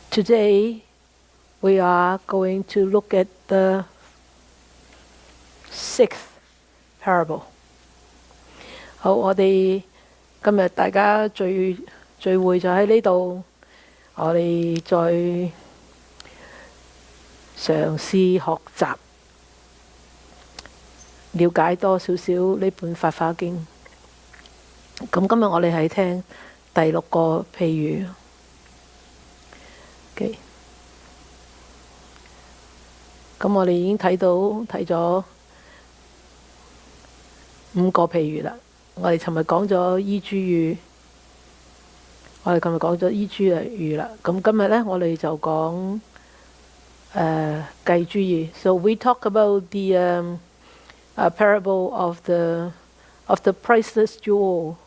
Today we are going to look at the 6th parable. 好，我哋今日大家聚會就喺呢度，我哋再嘗試學習，了解多少少呢本法華經。咁今日我哋係聽第6個譬喻。咁我哋已經睇咗5個譬喻啦。我哋尋日講咗依諸喻，我哋琴日講咗依諸喻啦。咁今日呢，我哋就講計諸喻。So we talk about the parable of the priceless jewel,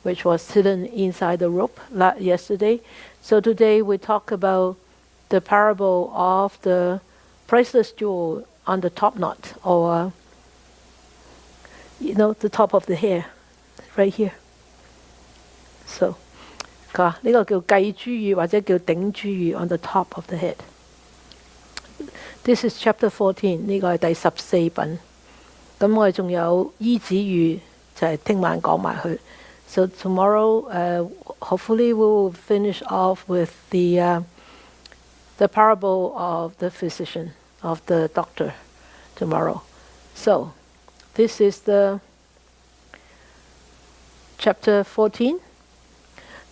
which was hidden inside the rope yesterday. So today we talk about the parable of the priceless jewel on the top knot, or the top of the hair, right here. So 佢話呢個叫計諸喻或者叫頂諸喻 on the top of the head. This is chapter 14. 呢個係第14品。咁我哋仲有依止喻，就係聽晚講埋去。So tomorrow, hopefully, we will finish off with the parable of the physician, of the doctor, tomorrow. So this is the chapter 14.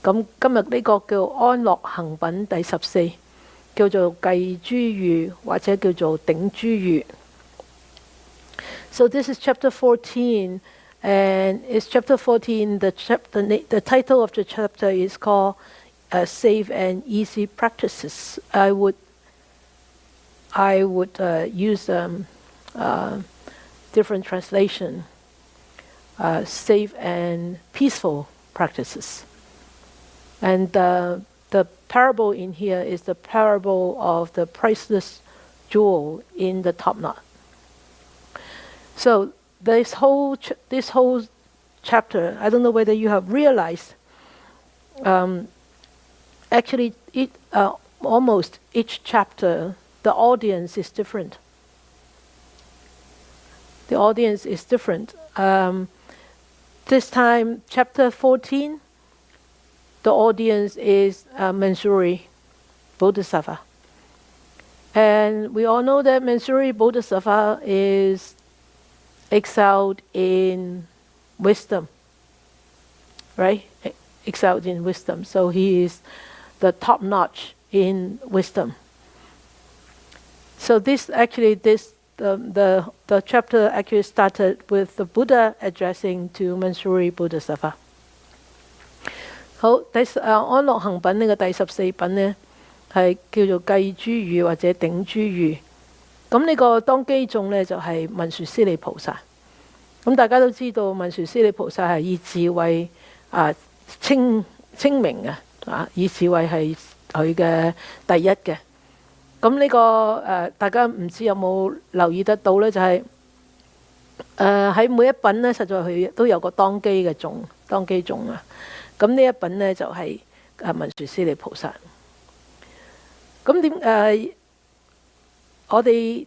咁今日呢個叫安樂行品第14，叫做計諸喻或者叫做頂諸喻。So this is chapter 14. And it's chapter 14. The title of the chapter is called "Safe and Easy Practices." I would use different translation. Safe and peaceful practices. And the parable in here is the parable of the priceless jewel in the top knot. So this whole chapter, I don't know whether you have realized, actually almost each chapter, the audience is different. The audience is different. This time, chapter 14, the audience is Manjari Bodhisattva. And we all know that Manjari Bodhisattva is excelled in wisdom, right? Excelled in wisdom. So he is the top notch in wisdom. So the chapter actually started with the Buddha addressing to Manjari Bodhisattva. 好，安樂行品呢個第14品呢，係叫做計諸喻或者頂諸喻。咁呢個當機眾呢，就係文殊師利菩薩。咁大家都知道文殊師利菩薩係以智慧清明以智慧係佢嘅第一嘅。咁呢個大家唔知有冇留意得到呢？就係喺每一品呢，實在佢都有個當機眾啊。咁呢一品呢，就係文殊師利菩薩。咁我哋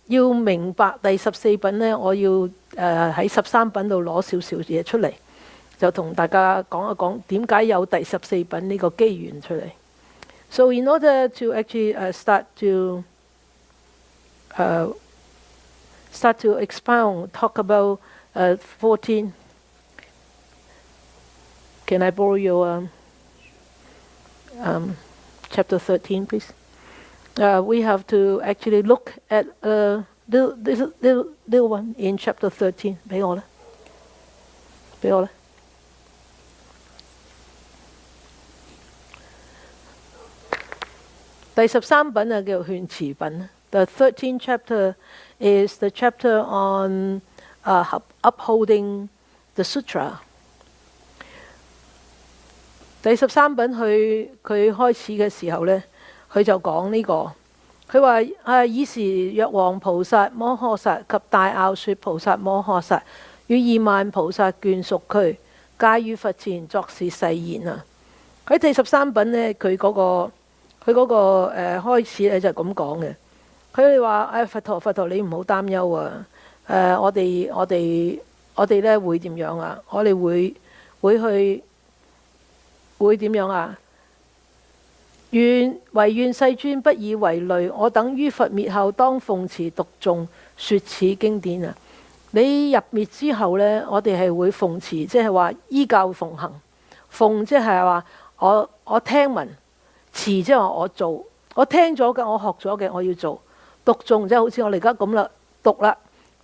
要明白第14品呢，我要喺13品度攞少少嘢出嚟，就同大家講一講點解有第14品呢個機緣出嚟。So in order to actually start to expound, talk about 14. Can I borrow your chapter 13, please? We have to actually look at this little one in chapter 13. 俾我啦。第13品叫勸持品。The 13th chapter is the chapter on upholding the sutra. 第13品佢開始嘅時候呢，佢就講呢個，佢話爾時藥王菩薩摩訶薩及大樂說菩薩摩訶薩與2萬菩薩眷屬俱，皆於佛前作是誓言啊！喺第13品呢，佢嗰個開始咧就係咁講嘅。佢哋話：佛陀你唔好擔憂啊！我哋咧會點樣啊？我哋會點樣啊？唯願世尊不以為累，我等於佛滅後當奉持讀誦說此經典啊！你入滅之後呢，我哋係會奉持，即係話依教奉行。奉即係話我聽聞，持即係話我做，我聽咗嘅，我學咗嘅，我要做。讀誦即係好似我哋而家咁啦，讀啦，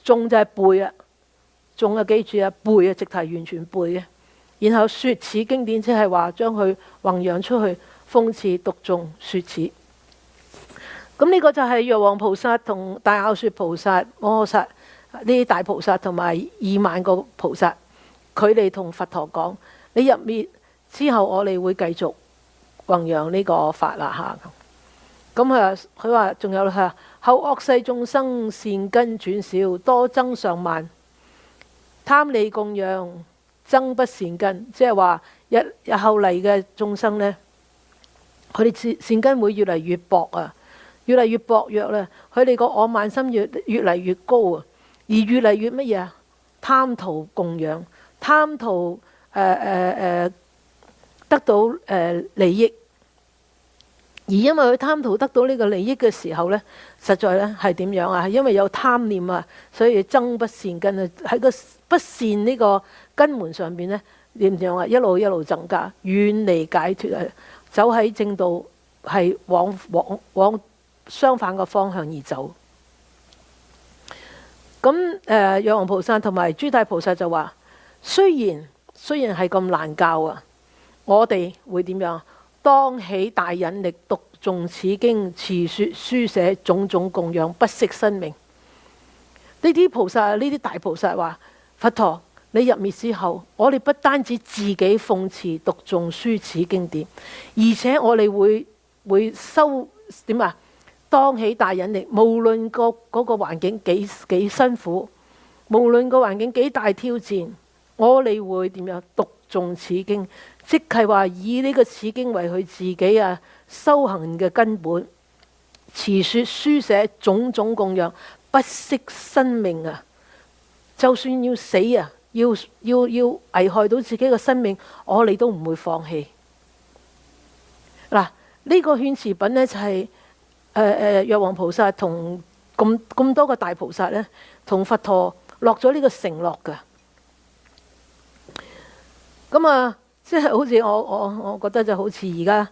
誦就係背啊，誦啊記住啊，背啊直頭係完全背嘅。然後說此經典，即係話將佢弘揚出去，奉持讀誦說此。咁呢個就係藥王菩薩同大樂說菩薩、摩訶薩呢啲大菩薩同埋2萬個菩薩，佢哋同佛陀講：你入滅之後，我哋會繼續弘揚呢個法啦嚇。咁佢話仲有啦，後惡世眾生善根轉少，多增上慢，貪利供養增不善根，即係話日後嚟嘅眾生呢，佢哋善根會越嚟越薄啊，越嚟越薄弱啦。佢哋個我慢心越嚟越高啊，而越嚟越乜嘢啊？貪圖供養，貪圖得到利益。而因為佢貪圖得到呢個利益嘅時候呢，實在呢係點樣啊？因為有貪念啊，所以增不善根啊。喺個不善呢個根門上邊呢，點樣啊？一路增加，遠離解脫啊，走喺正道係往相反嘅方向而走。咁藥王菩薩同埋諸大菩薩就話：雖然係咁難教啊，我哋會點樣？當起大忍力，讀誦此經，持說書寫，種種供養，不惜生命。呢啲菩薩，呢啲大菩薩話：佛陀，你入滅之後，我哋不單止自己奉持讀誦書此經典，而且我哋會修點啊？當起大忍力，無論嗰個環境幾辛苦，無論個環境幾大挑戰，我哋會點樣讀誦此經？即係話以呢個此經為佢自己啊修行嘅根本，持說書寫，種種供養，不惜生命啊！就算要死啊，要危害到自己嘅生命，我哋都唔會放棄。嗱，呢個勸持品呢，就係藥王菩薩同咁多個大菩薩呢，同佛陀落咗呢個承諾㗎。咁啊，即係好似我覺得就好似而家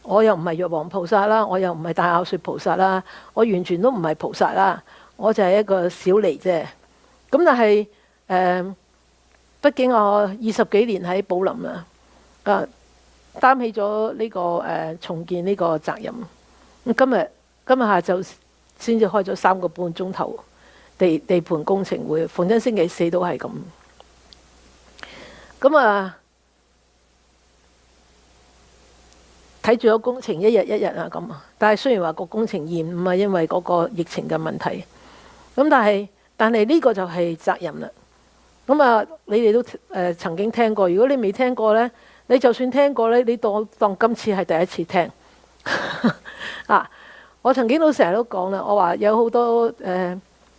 我又唔係藥王菩薩啦，我又唔係大樂說菩薩啦，我完全都唔係菩薩啦，我就係一個小尼啫。咁但係畢竟我20幾年喺寶林啦，擔起咗呢個重建呢個責任。今日下晝先至開咗3個半鐘頭地盤工程會，逢親星期4都係咁。咁啊，睇住個工程一日一日啊咁啊。但係雖然話個工程延誤啊，因為嗰個疫情嘅問題。咁但係呢個就係責任啦。咁啊，你哋都曾經聽過。如果你未聽過呢，你就算聽過呢，你當今次係第一次聽。啊！我曾經都成日都講啦，我話有好多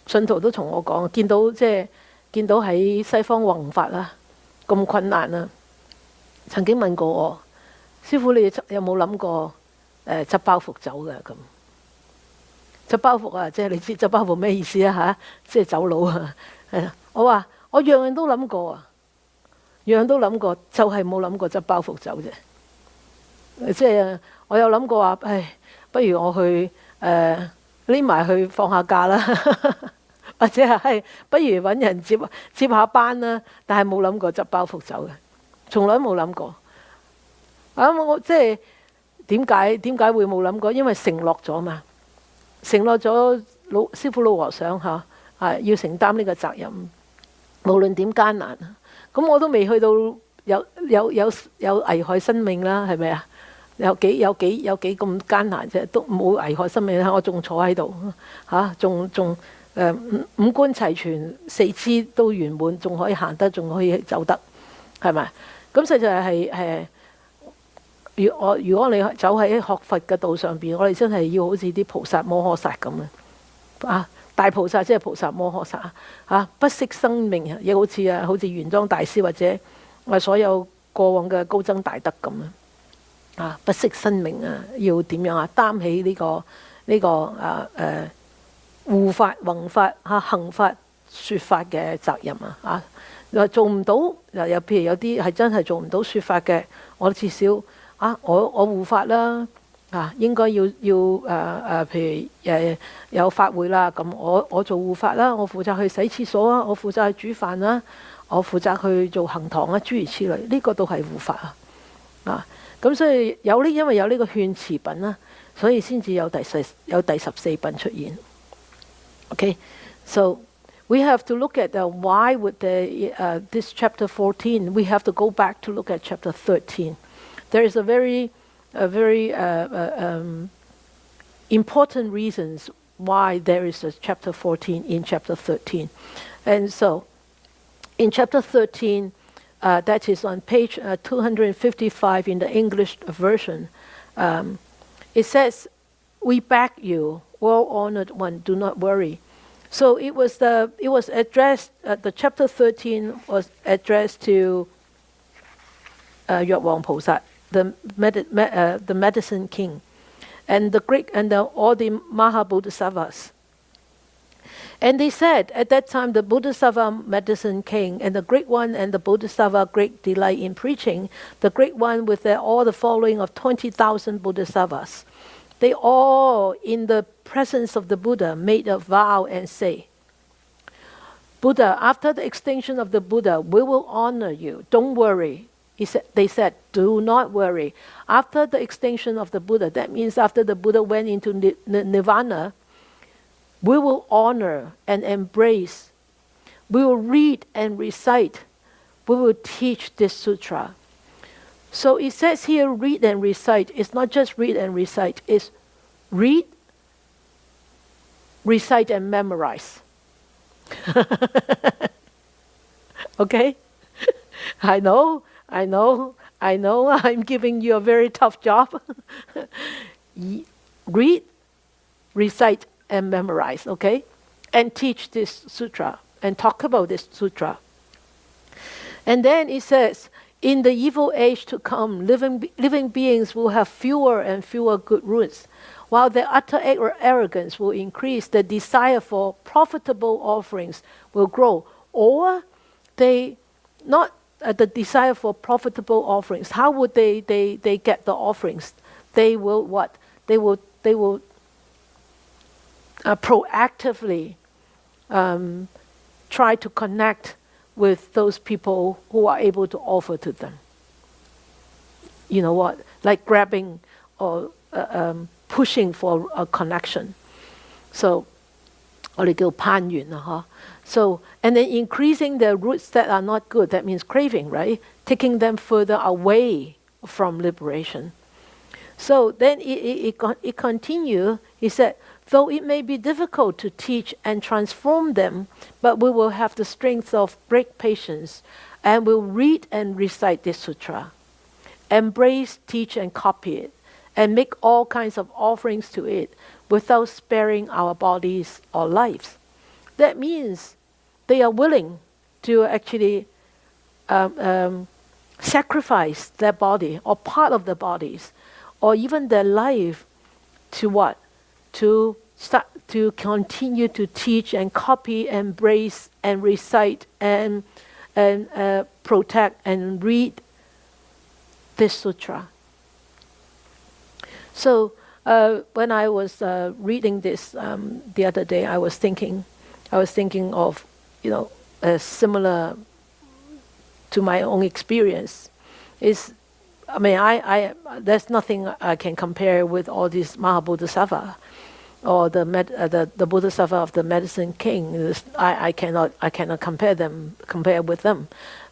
信徒都同我講，見到喺西方弘法啦咁困難啦，曾經問過我師父，你有冇諗過執包袱走嘅咁？執包袱啊，即係你知執包袱咩意思啊？嚇，即係走佬啊！我話我樣樣都諗過啊，樣樣都諗過，就係冇諗過執包袱走啫。即係我有諗過話，不如我去匿埋去放下假啦，或者係不如揾人接下班啦。但係冇諗過執包袱走嘅，從來冇諗過。我即係點解會冇諗過？因為承諾咗嘛，承諾咗師父老和尚要承擔呢個責任，無論點艱難。咁我都未去到有危害生命啦，係咪啊？有幾咁艱難啫，都冇危害生命啦。我仲坐喺度仲五官齊全，4肢都圓滿，仲可以行得，仲可以走得，係咪？咁實在係如果你走喺學佛嘅道上邊，我哋真係要好似啲菩薩摩訶薩咁啊！大菩薩即係菩薩摩訶薩啊！不惜生命，亦好似玄奘大師或者所有過往嘅高僧大德咁啊！不惜生命啊，要點樣啊？擔起護法、弘法、行法、説法嘅責任啊！做唔到又譬如有啲係真係做唔到説法嘅，我至少我護法啦。應該要譬如有法會啦，咁我做護法啦，我負責去洗廁所啊，我負責去煮飯啦，我負責去做行堂啊，諸如此類，呢個都係護法咁所以因為有呢個勸詞品啦，所以先至有第14品出現。Okay, so we have to look at why would this chapter 14. We have to go back to look at chapter 13. There is a very important reasons why there is a chapter 14 in chapter 13. And so, in chapter 13, that is on page 255 in the English version, it says, "We beg you, well-honored one, do not worry." So it was addressed. The chapter 13 was addressed to Yot Wang Posat, the medicine king, and all the Maha Bodhisattvas. And they said at that time the Bodhisattva medicine king and the great one and the Bodhisattva great delight in preaching, the great one with all the following of 20,000 Bodhisattvas. They all, in the presence of the Buddha, made a vow and say, "Buddha, after the extinction of the Buddha, we will honor you. Don't worry." They said, "Do not worry. After the extinction of the Buddha," that means after the Buddha went into nirvana, "we will honor and embrace. We will read and recite. We will teach this sutra." So it says here, read and recite. It's not just read and recite. It's read, recite, and memorize. Okay? I know. I'm giving you a very tough job. Read, recite, and memorize, okay? And teach this sutra and talk about this sutra. And then it says, in the evil age to come, living beings will have fewer and fewer good roots. While their utter arrogance will increase, the desire for profitable offerings will grow. Or the desire for profitable offerings. How would they get the offerings? They will what? They will proactively try to connect with those people who are able to offer to them. You know what? Like grabbing or pushing for a connection. So, 我哋叫攀緣啊，So, and then increasing the roots that are not good, that means craving, right? Taking them further away from liberation. So then it continued. He said, though it may be difficult to teach and transform them, but we will have the strength of great patience and will read and recite this sutra, embrace, teach, and copy it, and make all kinds of offerings to it without sparing our bodies or lives. That means they are willing to actually sacrifice their body or part of their bodies or even their life to what? To continue to teach and copy, embrace and recite and protect and read this sutra. So when I was reading this the other day, I was thinking of, similar to my own experience. There's nothing I can compare with all these Maha Bodhisattva or the Bodhisattva of the Medicine King. I cannot compare with them.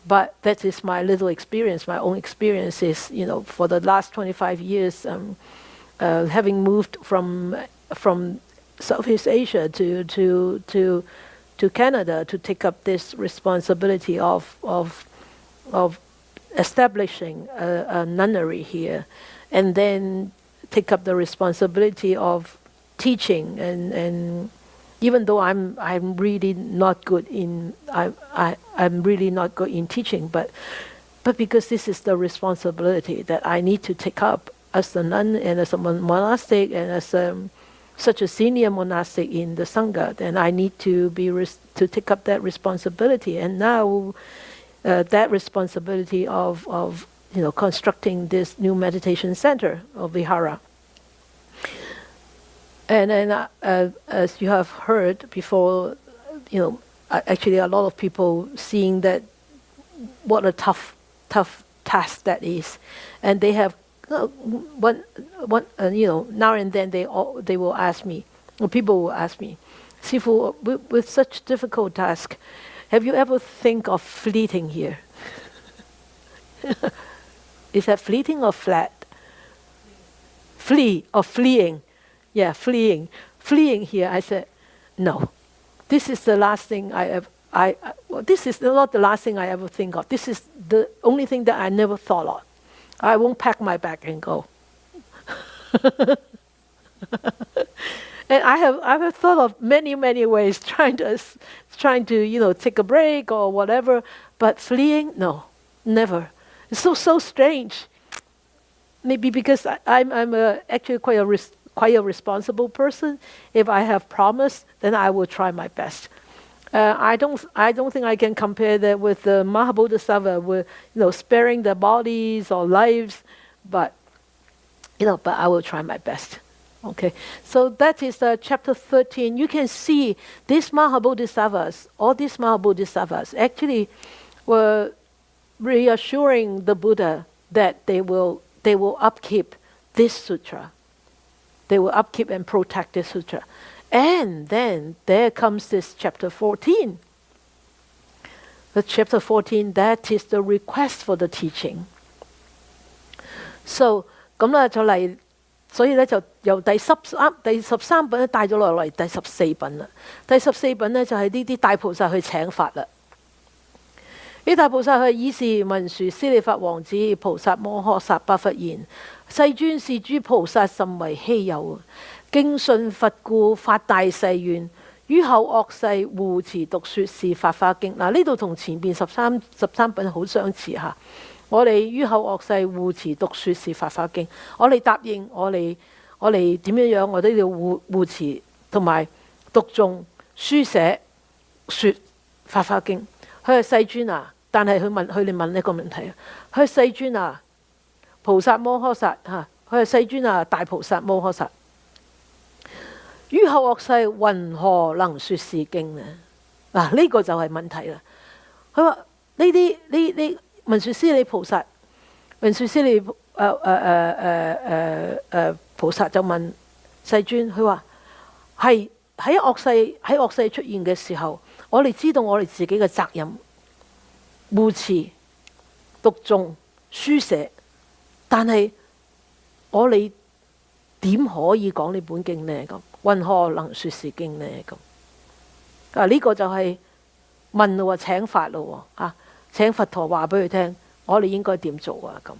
But that is my little experience. My own experience is, for the last 25 years, having moved from Southeast Asia to Canada to take up this responsibility of establishing a nunnery here, and then take up the responsibility of teaching, and even though I'm really not good in I'm really not good in teaching, but because this is the responsibility that I need to take up as a nun and as a monastic and as such a senior monastic in the Sangha, then I need to to take up that responsibility. And now that responsibility of constructing this new meditation center of Vihara. And then as you have heard before, actually a lot of people seeing that what a tough task that is, and they have now and then they will ask me, or people will ask me, Sifu, with such difficult task, have you ever think of fleeting here? Is that fleeting or flat? Flee or fleeing? Yeah, fleeing here. I said, no. This is the last thing this is not the last thing I ever think of. This is the only thing that I never thought of. I won't pack my bag and go. And I have thought of many ways trying to take a break or whatever, but fleeing, no, never. It's so strange. Maybe because I'm actually quite a responsible person. If I have promised, then I will try my best. I don't think I can compare that with the Mahabodhisattva, with sparing their bodies or lives, but I will try my best. Okay, so that is chapter 13. You can see these Mahabodhisattvas, all these Mahabodhisattvas actually were reassuring the Buddha that they will upkeep this sutra. They will upkeep and protect this sutra. And then there comes this chapter 14. The chapter 14, that is the request for the teaching. So 咁咧就嚟，所以咧就由第13品咧帶咗落嚟第14品啦。第14品咧就係呢啲大菩薩去請法啦。呢大菩薩係以是文殊師利法王子菩薩摩訶薩巴佛言：世尊是諸菩薩甚為稀有，敬信佛故發大誓願，於後惡世護持讀說是法華經。嗱，呢度同前邊13品好相似嚇。我哋於後惡世護持讀說是法華經，我哋答應我哋點樣，我哋要護持同埋讀誦書寫說法華經。佢係世尊啊，但係佢哋問一個問題啊，佢係世尊啊，菩薩摩訶薩嚇，佢係世尊啊，大菩薩摩訶薩。於後惡世云何能說是經呢？嗱，呢個就係問題啦。佢話呢啲文殊師利菩薩，文殊師利菩薩就問世尊，佢話係喺惡世出現嘅時候，我哋知道我哋自己嘅責任，護持、讀誦、書寫，但係我哋點可以講呢本經呢？咁云何能說是經呢？咁呢個就係問咯，請法咯，請佛陀話俾佢聽，我哋應該點做啊？咁。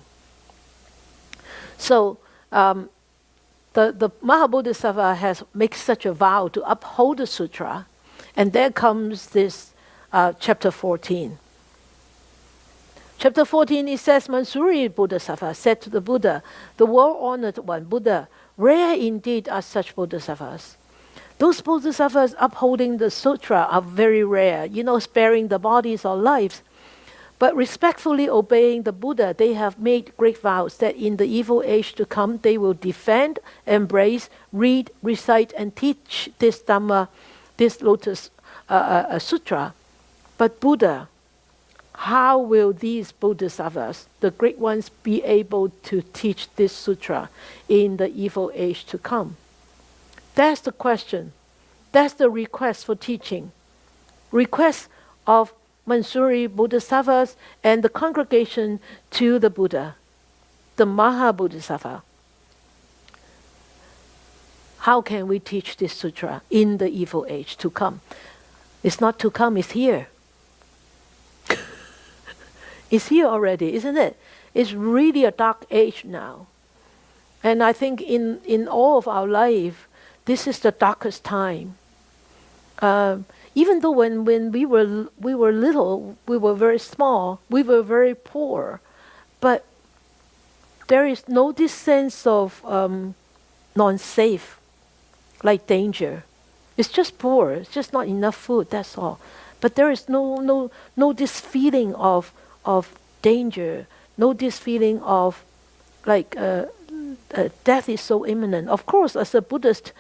So the Mahabodhisattva has made such a vow to uphold the sutra, and there comes this chapter 14. Chapter 14, it says, Manjari Bodhisattva said to the Buddha, the world-honored one, Buddha, rare indeed are such bodhisattvas. Those bodhisattvas upholding the sutra are very rare, sparing the bodies or lives. But respectfully obeying the Buddha, they have made great vows that in the evil age to come, they will defend, embrace, read, recite, and teach this Dhamma, this Lotus Sutra. But Buddha, how will these bodhisattvas, the great ones, be able to teach this sutra in the evil age to come? That's the question. That's the request for teaching. Request of Manjari Bodhisattvas and the congregation to the Buddha, the Mahabodhisattva. How can we teach this sutra in the evil age to come? It's not to come, it's here. It's here already, isn't it? It's really a dark age now. And I think in all of our life, this is the darkest time. Even though when we were little, we were very small, we were very poor, but there is no this sense of non-safe, like danger. It's just poor. It's just not enough food. That's all. But there is no this feeling of danger. No this feeling of like death is so imminent. Of course, as a Buddhist,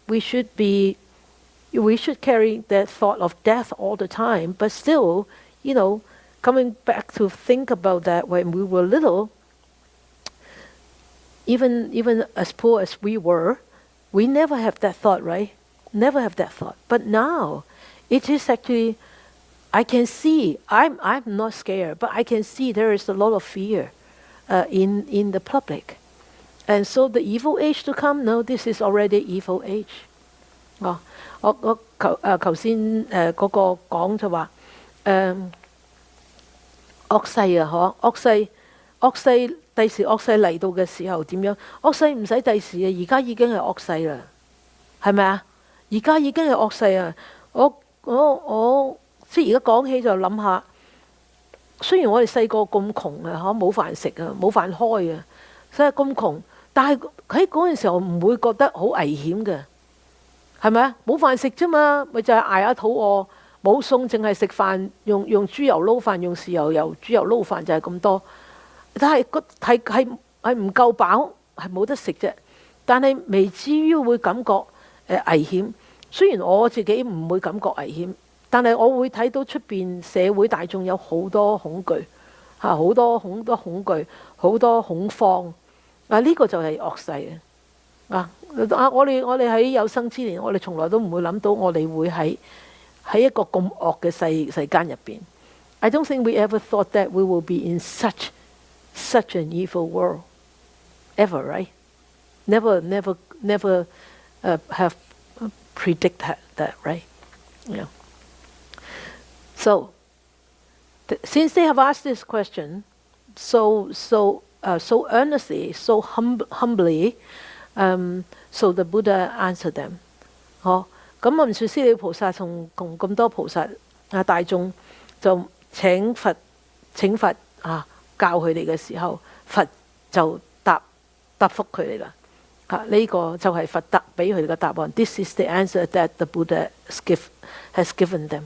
we should carry that thought of death all the time. But still, coming back to think about that when we were little, even as poor as we were, we never have that thought, right? Never have that thought. But now, it is actually, I can see, I'm not scared, but I can see there is a lot of fear in the public. And so the evil age to come, no, this is already evil age. 我頭先嗰個講就話惡勢啊，惡勢第時惡勢嚟到嘅時候點樣？惡勢唔使第時啊，而家已經係惡勢啦，係咪啊？而家已經係惡勢啊！我即係而家講起就諗下，雖然我哋細個咁窮啊，冇飯食啊，冇飯開啊，所以咁窮，但係喺嗰陣時候唔會覺得好危險嘅。係咪啊？冇飯食啫嘛，咪就係捱下肚餓，冇餸，淨係食飯，用豬油撈飯，用豉油豬油撈飯就係咁多。但係係唔夠飽，係冇得食啫。但係未至於會感覺危險。雖然我自己唔會感覺危險，但係我會睇到出邊社會大眾有好多恐懼，好多恐懼，好多恐慌。呢個就係惡勢啊！我哋喺有生之年，我哋從來都唔會諗到我哋會喺一個咁惡嘅世間入邊。I don't think we ever thought that we will be in such an evil world ever, right? Never have predict that, right? Yeah. So, since they have asked this question so earnestly, so humbly. So the Buddha answered them. 咁文殊師利菩薩同咁多菩薩大眾就請佛教佢哋嘅時候，佛就答覆佢哋啦。呢個就係佛答俾佢哋嘅答案。This is the answer that the Buddha has given them.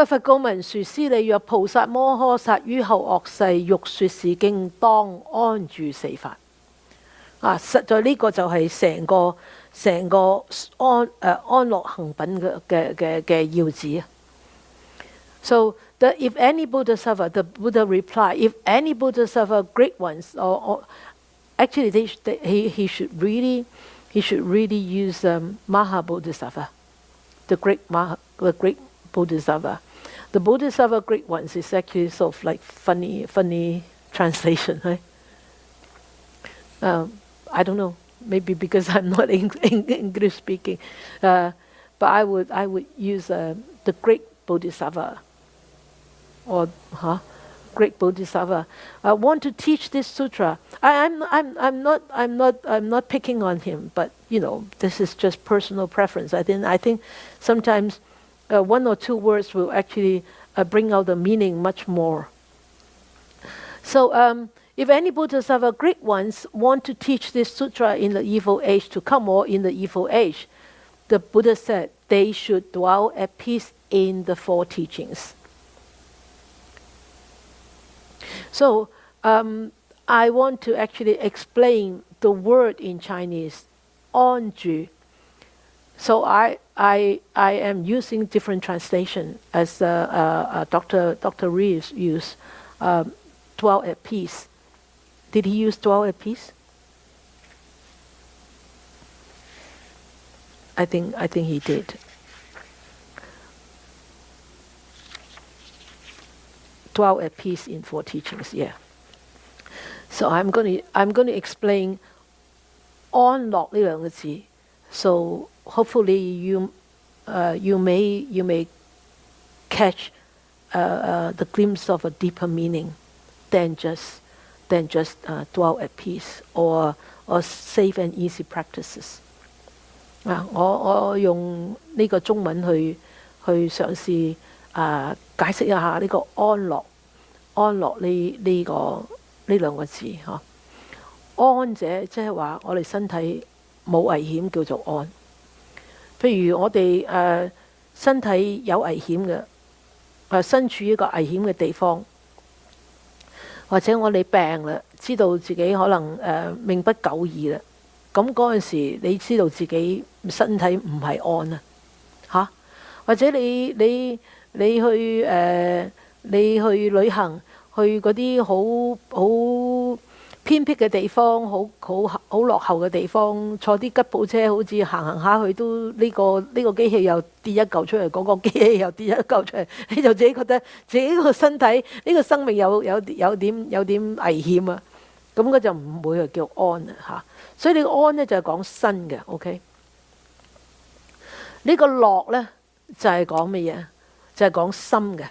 佛告文殊師利曰：菩薩摩訶薩於後惡世，欲說是經，當安住四法。實在呢個就係成個安樂行品嘅要旨。So if any Buddha suffer, the Buddha reply, if any Buddha suffer, great ones, or actually he should really use Maha Bodhisattva, the great Bodhisattva. The Bodhisattva great ones is actually sort of like funny translation, right? I don't know, maybe because I'm not English speaking, but I would use the great Bodhisattva, or great Bodhisattva. I want to teach this sutra. I'm not picking on him, but this is just personal preference. I think sometimes one or two words will actually bring out the meaning much more. So if any Bodhisattva great ones want to teach this sutra in the evil age to come, or in the evil age, the Buddha said they should dwell at peace in the four teachings. So I want to actually explain the word in Chinese, 安住. So I am using different translation as Dr. Reeves used, dwell at peace. Did he use dwell at peace? I think he did. Dwell at peace in four teachings, yeah. So I'm going to explain 安樂呢兩個字. So hopefully you may catch the glimpse of a deeper meaning than just dwell at peace or safe and easy practices. 我用呢個中文去嘗試解釋一下呢個安樂呢兩個字嚇。安者即係話我哋身體冇危險叫做安。譬如我哋身體有危險嘅，身處一個危險嘅地方，或者我哋病啦，知道自己可能命不久矣啦。咁嗰陣時，你知道自己身體唔係安啊，嚇！或者你去旅行，去嗰啲好偏僻嘅地方，好落後嘅地方，坐啲吉普車，好似行下去都呢個機器又跌一嚿出嚟，嗰個機器又跌一嚿出嚟，你就自己覺得自己個身體呢個生命有點危險啊！咁嗰就唔會係叫安啊嚇。所以呢個安呢，就係講身嘅 ，OK？ 呢個樂呢，就係講乜嘢？就係講心嘅。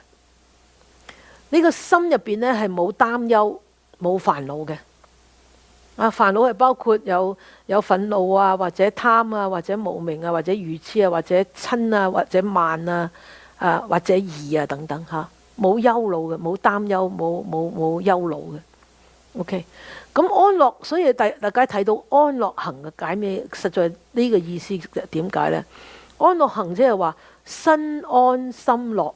呢個心入邊呢，係冇擔憂、冇煩惱嘅。煩惱係包括有憤怒啊，或者貪啊，或者無明啊，或者愚痴啊，或者瞋啊，或者慢啊，或者疑啊等等嚇。冇憂惱嘅，冇擔憂，冇憂惱嘅。OK， 咁安樂，所以大家睇到安樂行嘅解咩？實在呢個意思點解呢？安樂行即係話身安心樂，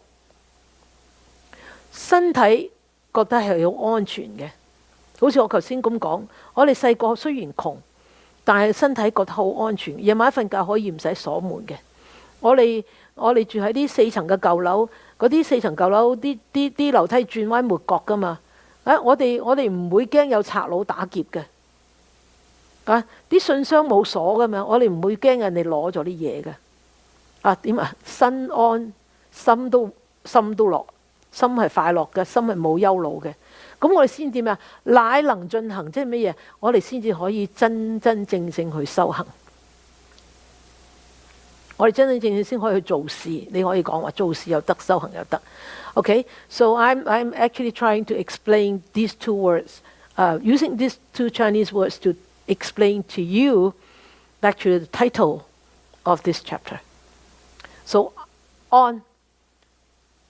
身體覺得係好安全嘅。好似我頭先咁講，我哋細個雖然窮，但係身體覺得好安全，夜晚瞓覺可以唔使鎖門嘅。我哋住喺啲4層嘅舊樓，嗰啲4層舊樓啲樓梯轉彎抹角噶嘛。我哋唔會驚有賊佬打劫嘅，啲信箱冇鎖噶嘛，我哋唔會驚人哋攞咗啲嘢嘅。點啊？身安心都樂，心係快樂嘅，心係冇憂惱嘅。咁我哋先點啊？乃能進行，即係乜嘢？我哋先至可以真正去修行。我哋真正先可以去做事。你可以講話做事又得，修行又得。Okay, so I'm actually trying to explain these two words, using these two Chinese words to explain to you actually the title of this chapter. So, on,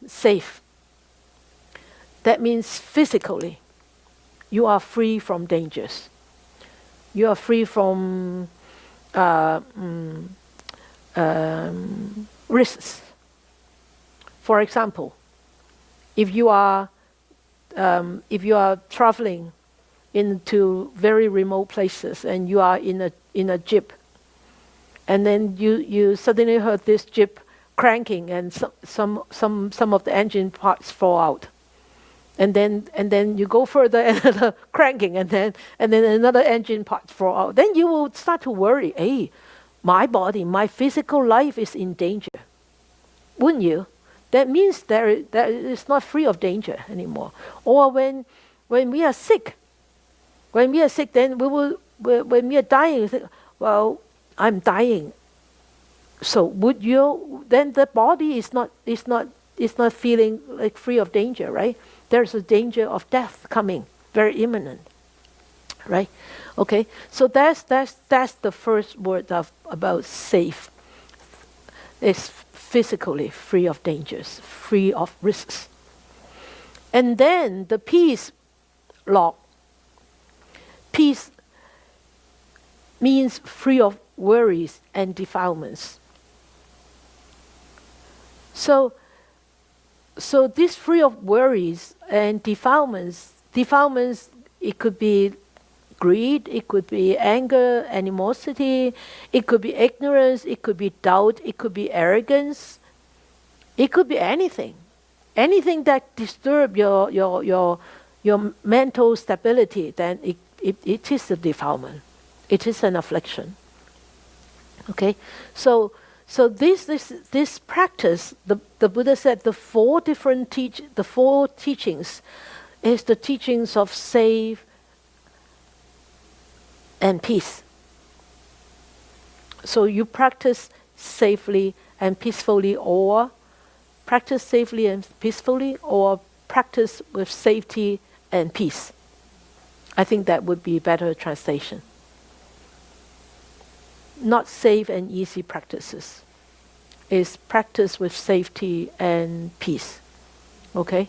safe. That means physically, you are free from dangers. You are free from risks. For example, if you are traveling into very remote places and you are in a jeep, and then you suddenly heard this jeep cranking and some of the engine parts fall out, and then you go further and another cranking and then another engine part fall out, then you will start to worry. Hey, my body, my physical life is in danger, wouldn't you? That means that it's not free of danger anymore. Or when we are sick, then when we are dying, we think, well, I'm dying. So would you? Then the body is not feeling like free of danger, right? There's a danger of death coming, very imminent, right? Okay, so that's the first word about safe. It's physically free of dangers, free of risks. And then the peace law. Peace means free of worries and defilements. So this free of worries and defilements, it could be greed, it could be anger, animosity, it could be ignorance, it could be doubt, it could be arrogance, it could be anything. Anything that disturbs your mental stability, then it is a defilement. It is an affliction. Okay? So this practice, the Buddha said the four teachings is the teachings of safe and peace. So you practice safely and peacefully, or practice safely and peacefully, or practice with safety and peace. I think that would be a better translation. Not safe and easy practices. Is practice with safety and peace. Okay?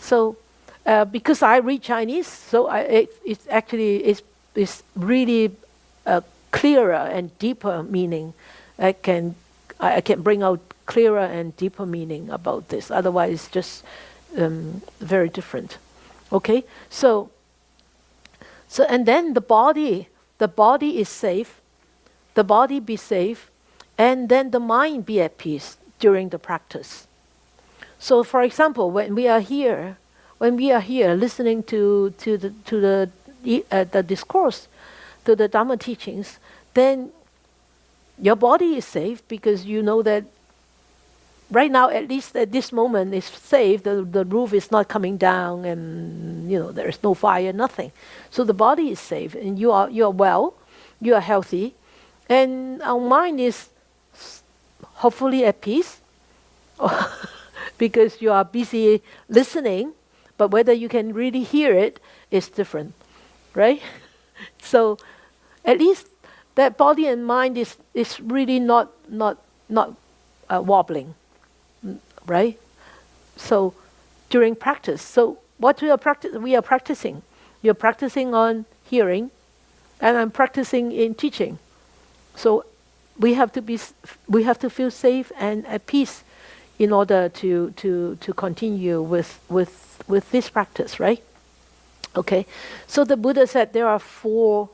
So, because I read Chinese, so it's actually really a clearer and deeper meaning. I can bring out clearer and deeper meaning about this. Otherwise, it's just very different. Okay? So and then the body is safe, the body be safe, and then the mind be at peace during the practice. So, for example, when we are here listening to the discourse, to the Dharma teachings, then your body is safe because you know that right now, at least at this moment, is safe. The roof is not coming down, and there is no fire, nothing. So the body is safe, and you are well, you are healthy, and our mind is hopefully at peace, because you are busy listening. But whether you can really hear it is different, right? So at least that body and mind is really not wobbling. Right? So during practice, so what we are practicing. You're practicing on hearing, and I'm practicing in teaching. So we have to feel safe and at peace in order to continue with this practice, right? Okay. So the Buddha said there are four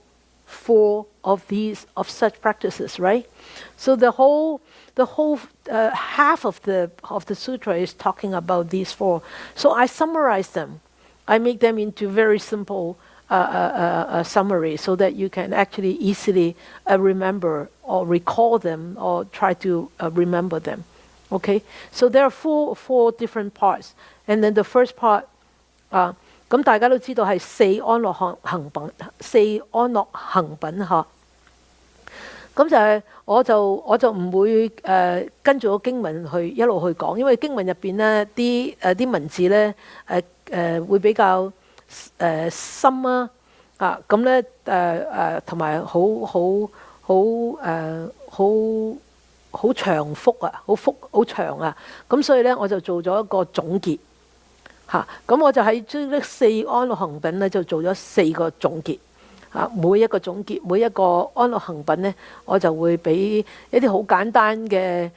of such practices, right? So the whole half of the sutra is talking about these four. So I summarize them. I make them into very simple summary so that you can actually easily remember or recall them or try to remember them. Okay, so there are four different parts, and then the first part. 咁大家都知道係四安樂行品嚇，咁就係我就唔會跟住個經文一路去講，因為經文入邊呢啲文字呢會比較深咁呢同埋好長幅好長咁所以呢我就做咗一個總結。咁我就喺呢四安樂行品咧，就做咗4個總結。每一個總結，每一個安樂行品咧，我就會俾一啲好簡單嘅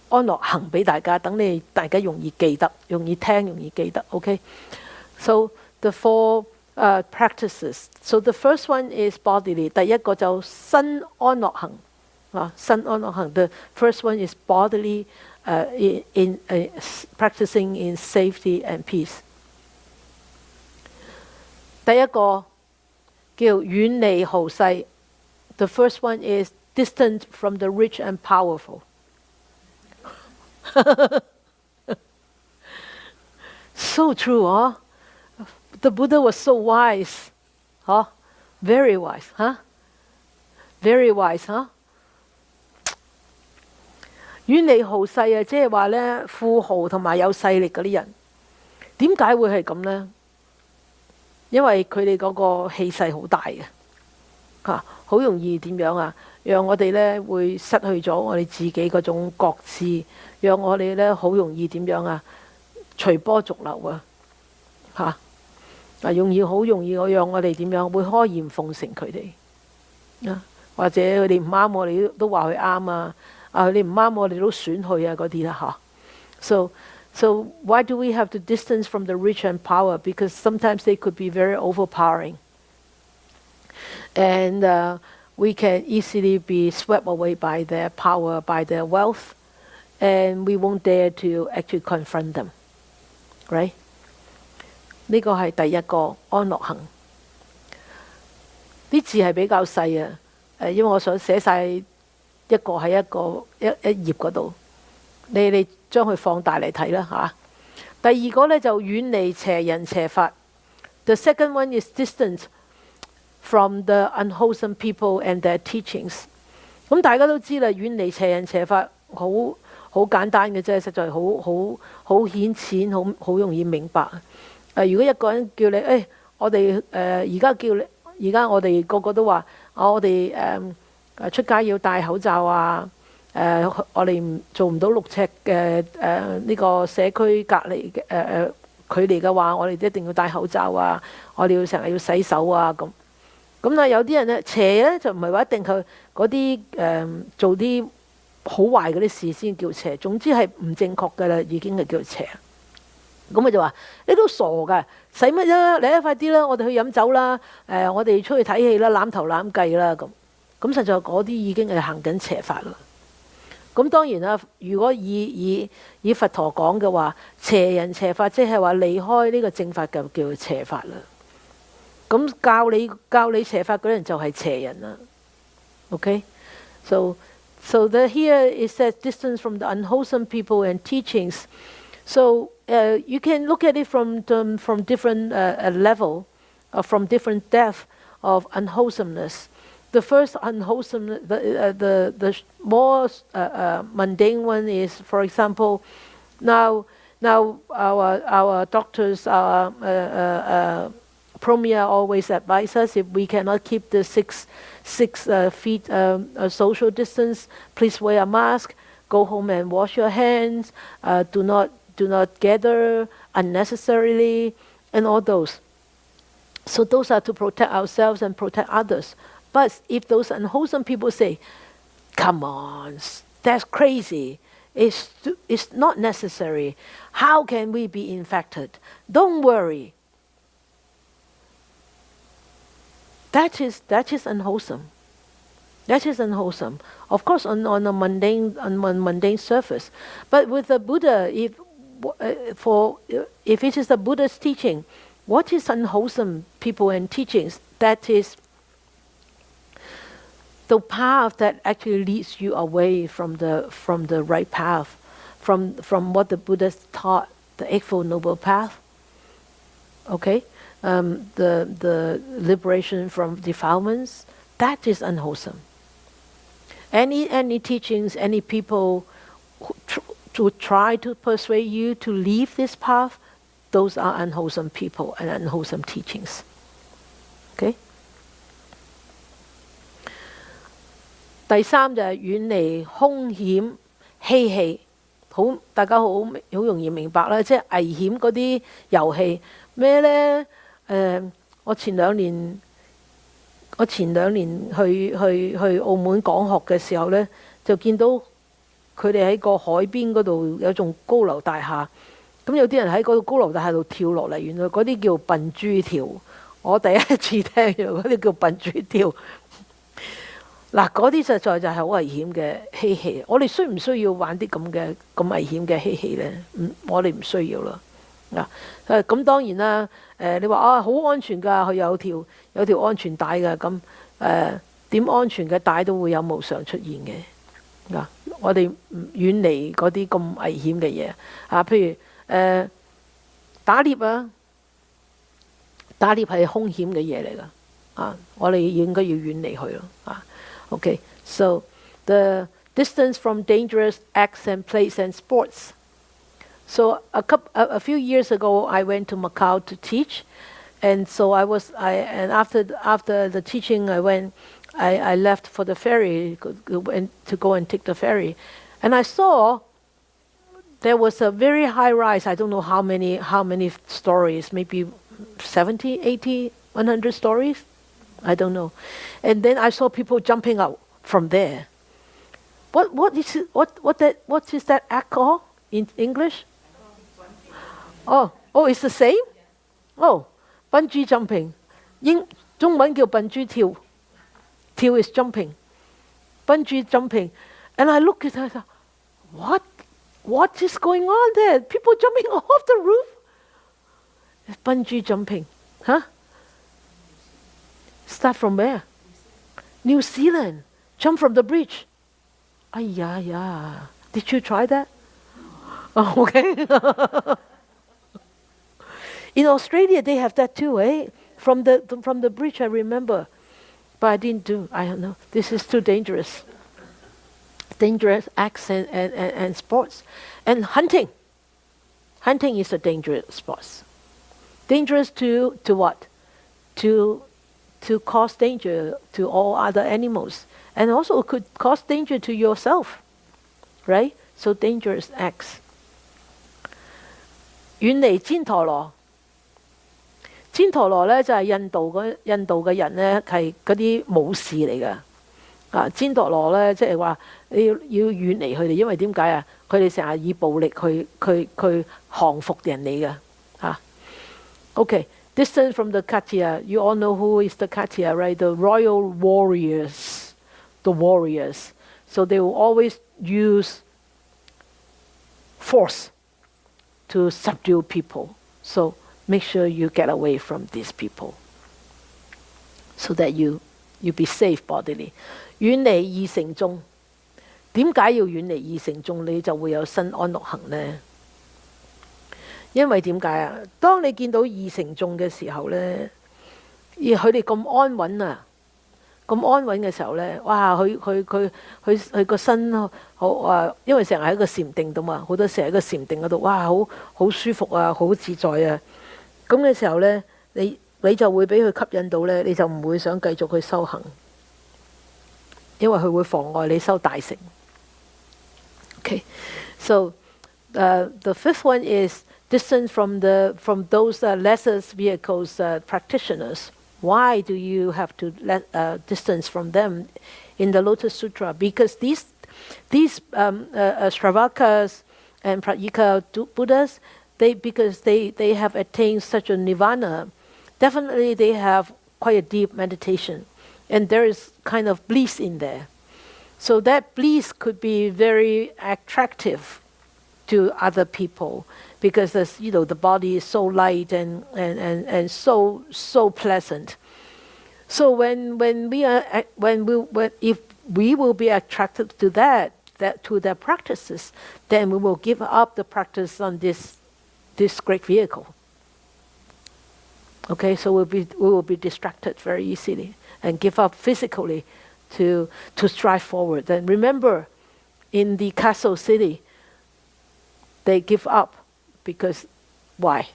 安樂行俾大家，等大家容易記得，容易聽，容易記得。Okay, so the four practices. So the first one is bodily. 第一個就身安樂行身安樂行。The first one is bodily. In practicing in safety and peace. 第一個叫遠離豪勢。The first one is distant from the rich and powerful. So true, huh? The Buddha was so wise, huh? Very wise, huh? Very wise, huh? 遠離豪勢即係話呢，富豪同埋有勢力嗰啲人，點解會係咁呢？因為佢哋嗰個氣勢好大嘅，好容易點樣讓我哋呢會失去咗我哋自己嗰種覺知，讓我哋呢好容易點樣隨波逐流好容易讓我哋點樣會開焰奉承佢哋或者佢哋唔啱我哋都話佢啱你唔啱我哋都選佢嗰啲啦So why do we have to distance from the rich and power? Because sometimes they could be very overpowering. And we can easily be swept away by their power, by their wealth, and we won't dare to actually confront them. Right? 呢個係第一個安樂行。啲字係比較細因為我想寫晒一個喺一頁嗰度，你將佢放大嚟睇啦第二個呢，就遠離邪人邪法。The second one is distant from the unwholesome people and their teachings. 咁大家都知啦，遠離邪人邪法，好簡單嘅啫，實在好顯淺，好容易明白。如果一個人叫你，我哋而家叫你，而家我哋個個都話，我哋出街要戴口罩啊，我哋做唔到6尺嘅呢個社區隔離嘅距離嘅話，我哋一定要戴口罩啊，我哋要成日要洗手啊咁。咁有啲人咧邪咧就唔係話一定佢嗰啲做啲好壞嗰啲事先叫邪，總之係唔正確嘅啦，已經係叫邪。咁佢就話：你都傻㗎，使乜啫？你快啲啦，我哋去飲酒啦，我哋出去睇戲啦，攬頭攬計啦咁。咁實在嗰啲已經係行緊邪法啦。咁當然啦，如果以佛陀講嘅話，邪人邪法即係話離開呢個正法就叫邪法啦。咁教你邪法嗰啲人就係邪人啦。Okay? So here it says distance from the unwholesome people and teachings. So you can look at it from different level, from different depth of unwholesomeness. The first unwholesome, the more mundane one is, for example, now our doctors, Promia always advise us if we cannot keep the 6 feet social distance, please wear a mask, go home and wash your hands, do not gather unnecessarily, and all those. So those are to protect ourselves and protect others. But if those unwholesome people say, come on, that's crazy, it's not necessary, how can we be infected? Don't worry. That is unwholesome. That is unwholesome. Of course, on a mundane surface. But with the Buddha, if it is the Buddha's teaching, what is unwholesome people and teachings? That is the path that actually leads you away from the right path, from what the Buddha taught, the Eightfold Noble Path. Okay? The liberation from defilements, that is unwholesome. Any teachings, any people who try to persuade you to leave this path, those are unwholesome people and unwholesome teachings. Okay? 第三就係遠離兇險嬉戲，大家好容易明白啦，即係危險嗰啲遊戲咩呢？我前兩年去澳門講學嘅時候呢，就見到佢哋喺個海邊嗰度有棟高樓大廈，咁有啲人喺嗰個高樓大廈度跳落嚟，原來嗰啲叫笨豬跳，我第一次聽，原來嗰啲叫笨豬跳。嗱，嗰啲實在就係好危險嘅嬉戲。我哋需唔需要玩啲咁危險嘅嬉戲呢？我哋唔需要啦。咁當然啦，你話好安全㗎，佢有條安全帶㗎，咁點安全嘅帶都會有無常出現嘅。我哋遠離嗰啲咁危險嘅嘢譬如打獵啊，打獵係兇險嘅嘢嚟㗎，我哋應該要遠離佢咯。Okay, so the distance from dangerous acts and plays and sports. So a few years ago, I went to Macau to teach, and so after the teaching, I left for the ferry to go and take the ferry, and I saw there was a very high rise. I don't know how many stories, maybe 70, 80, 100 stories. I don't know. And then I saw people jumping out from there. What is that act called in English? Oh, it's the same? Oh, bungee jumping. 中文叫笨豬跳。跳 is jumping. Bungee jumping. And I looked at it, I thought, what is going on there? People jumping off the roof? It's bungee jumping. Huh? Start from where? New Zealand. Jump from the bridge. Yeah. Did you try that? Oh, okay. In Australia, they have that too, eh? From the bridge, I remember. But I didn't do. I don't know. This is too dangerous. dangerous acts and sports. And hunting. Hunting is a dangerous sport. Dangerous to what? To cause danger to all other animals. And also could cause danger to yourself. Right? So dangerous acts. 遠離旃陀羅。旃陀羅咧就係印度嘅人咧，係嗰啲武士嚟㗎。旃陀羅咧即係話你要遠離佢哋，因為點解啊？佢哋成日以暴力去降服人哋㗎。Okay, distance from the Katya. You all know who is the Katya, right? The royal warriors. The warriors. So they will always use force to subdue people. So make sure you get away from these people so that you be safe bodily. 遠離二乘眾。點解要遠離二乘眾？你就會有新安樂行呢？因為點解啊？當你見到二乘眾嘅時候呢，而佢哋咁安穩啊，咁安穩嘅時候呢，哇！佢個身好因為成日喺個禪定度嘛，好多時喺個禪定嗰度，哇！好舒服啊，好自在啊。咁嘅時候呢，你就會俾佢吸引到呢，你就唔會想繼續去修行，因為佢會妨礙你修大乘。Okay, so the fifth one is distance from those lesser vehicles practitioners. Why do you have to distance from them in the Lotus Sutra? Because these Shravakas and Pratyeka Buddhas, because they have attained such a nirvana, definitely they have quite a deep meditation, and there is kind of bliss in there. So that bliss could be very attractive to other people because the body is so light and so pleasant. So if we will be attracted to to their practices, then we will give up the practice on this great vehicle. Okay, so we will be distracted very easily and give up physically to strive forward. And remember, in the castle city, they give up because why?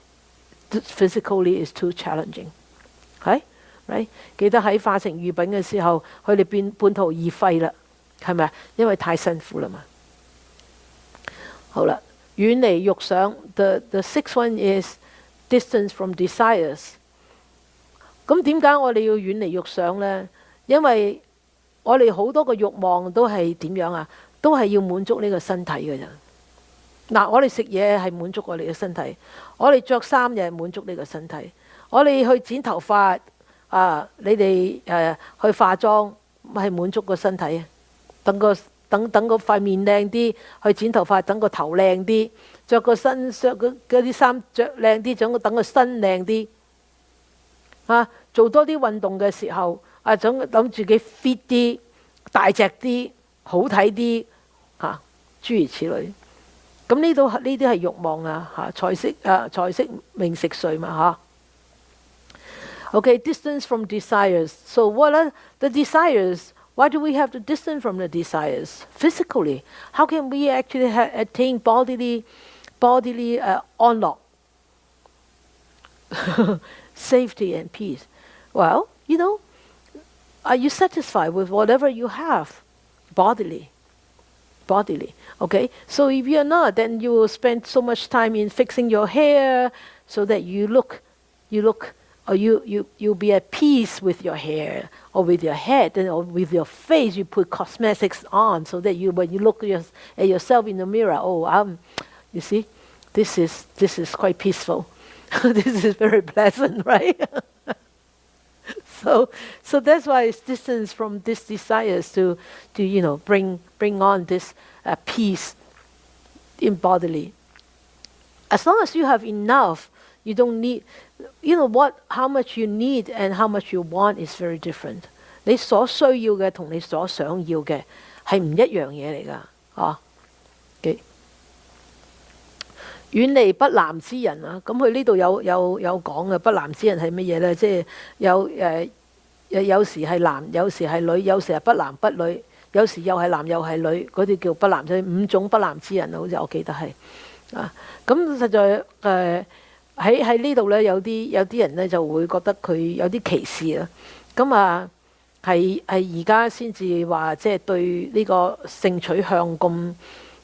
Physically is too challenging. Right? 記得喺化成御品嘅時候，佢哋半途而廢啦，係咪啊？因為太辛苦啦嘛。好啦，遠離欲想。The sixth one is distance from desires. 咁點解我哋要遠離欲想呢？因為我哋好多個慾望都係點樣啊？都係要滿足呢個身體嘅咋。嗱，我哋食嘢係滿足我哋嘅身體，我哋着衫又係滿足呢個身體，我哋去剪頭髮你哋去化妝係滿足個身體啊。等個塊面靚啲，去剪頭髮等個頭靚啲，着嗰啲衫着靚啲，等個身靚啲。做多啲運動嘅時候，想諗自己 fit 啲、大隻啲、好睇啲，諸如此類。咁呢啲係慾望啊，財色名食睡嘛Okay, distance from desires. So what are the desires? Why do we have to distance from the desires? Physically, how can we actually attain bodily honor, safety and peace? Well, are you satisfied with whatever you have bodily? Okay, so if you're not, then you will spend so much time in fixing your hair so that you'll be at peace with your hair or with your head or with your face. You put cosmetics on so that when you look at yourself in the mirror, you see, this is quite peaceful. This is very pleasant, right? So that's why it's distance from these desires to bring on this peace in bodily. As long as you have enough, you don't need. How much you need and how much you want is very different. 你所需要嘅同你所想要嘅係唔一樣嘢嚟㗎，遠離不男之人啊！咁佢呢度有講嘅不男之人係乜嘢呢？即係有時係男，有時係女，有時係不男不女，有時又係男又係女，嗰啲叫不男，即係5種不男之人，好似我記得係啊。咁實在喺呢度呢，有啲人呢就會覺得佢有啲歧視啦。咁啊係而家先至話即係對呢個性取向咁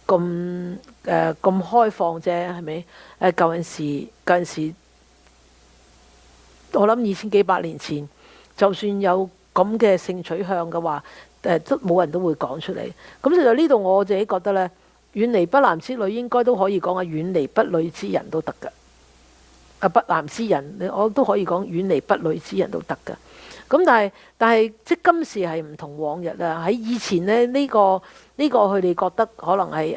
開放啫，係咪？舊陣時，我諗2000幾百年前，就算有咁嘅性取向嘅話，都冇人都會講出嚟。咁就呢度我自己覺得呢，遠離不男之女應該都可以講係遠離不女之人都得㗎。不男之人，我都可以講遠離不女之人都得㗎。咁但係即今時係唔同往日啦。喺以前呢，呢個佢哋覺得可能係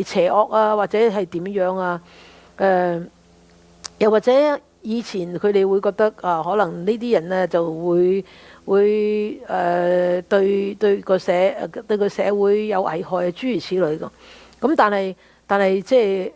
邪惡啊，或者係點樣啊？又或者以前佢哋會覺得可能呢啲人呢就會對個社會有危害，諸如此類咁。咁但係即係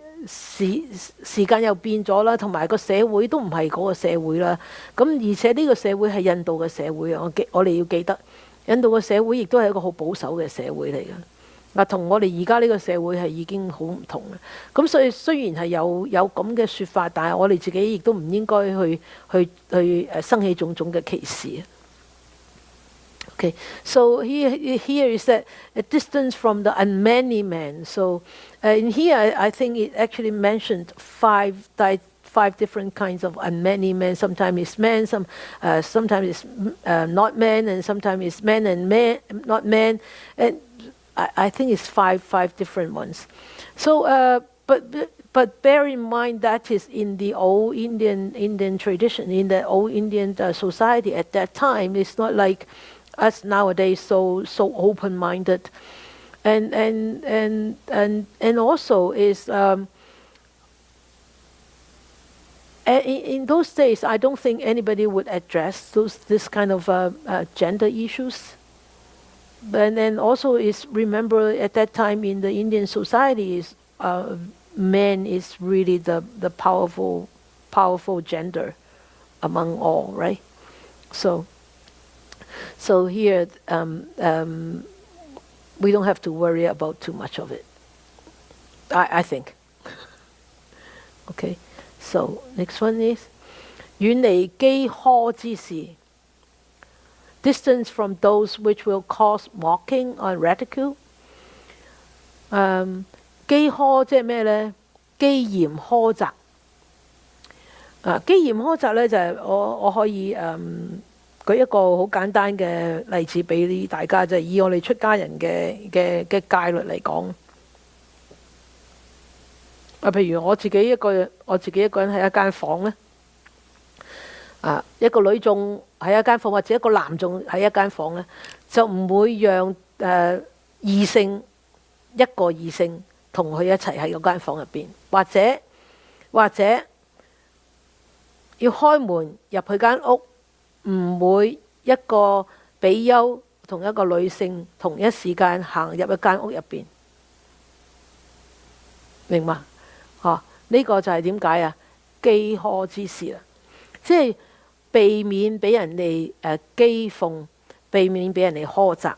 時間又變咗啦，同埋個社會都唔係嗰個社會啦。咁而且呢個社會係印度嘅社會啊，我哋要記得，印度嘅社會亦都係一個好保守嘅社會嚟嘅。同我哋而家呢個社會係已經好唔同嘅。咁所以雖然係有咁嘅説法，但係我哋自己亦都唔應該去生起種種嘅歧視。Okay, so here is that a distance from the unmany man. So in here, I think it actually mentioned five different kinds of unmany men. Sometimes it's men, sometimes it's not men, and sometimes it's men and men, not men. And I think it's five different ones. So, but bear in mind that is in the old Indian tradition, in the old Indian society at that time. It's not like us nowadays, so open-minded, and also is in those days, I don't think anybody would address this kind of gender issues. And then also is remember at that time in the Indian society is men is really the powerful gender among all, right? So here, we don't have to worry about too much of it, I think. Okay, so next one is 遠離譏呵之事 ，distance from those which will cause mocking or ridicule。譏呵即係咩呢？譏嚴苛責。譏嚴苛責呢，就係我可以舉一個好簡單嘅例子俾大家，就係以我哋出家人嘅戒律嚟講。譬如我自己一個人喺一間房呢，一個女眾喺一間房，或者一個男眾喺一間房呢，就唔會讓異性一個異性同佢一齊喺嗰間房入邊，或者要開門入去間屋。唔會一個比丘同一個女性同一時間行入一間屋入邊，明嘛？呢個就係點解啊？譏呵之事啦，即係避免俾人哋譏諷，避免俾人哋苛責。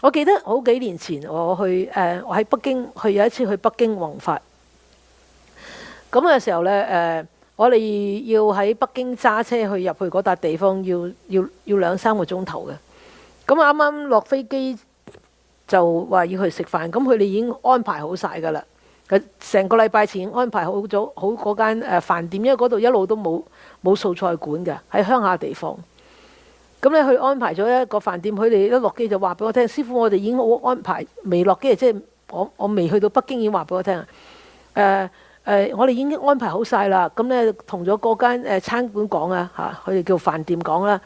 我記得好幾年前我喺北京有一次去北京弘法，咁嘅時候呢，我哋要喺北京揸車去入去嗰笪地方，要2-3個鐘頭嘅。咁啱啱落飛機就話要去食飯，咁佢哋已經安排好晒㗎啦。成個禮拜前已經安排好咗嗰間飯店，因為嗰度一路都冇素菜館嘅，喺鄉下地方。咁咧佢安排咗一個飯店，佢哋一落機就話俾我聽，師傅我哋已經好安排，未落機即係我未去到北京已經話俾我聽我哋已經安排好晒啦，咁咧同咗嗰間餐館講啊嚇，佢哋叫飯店講啦，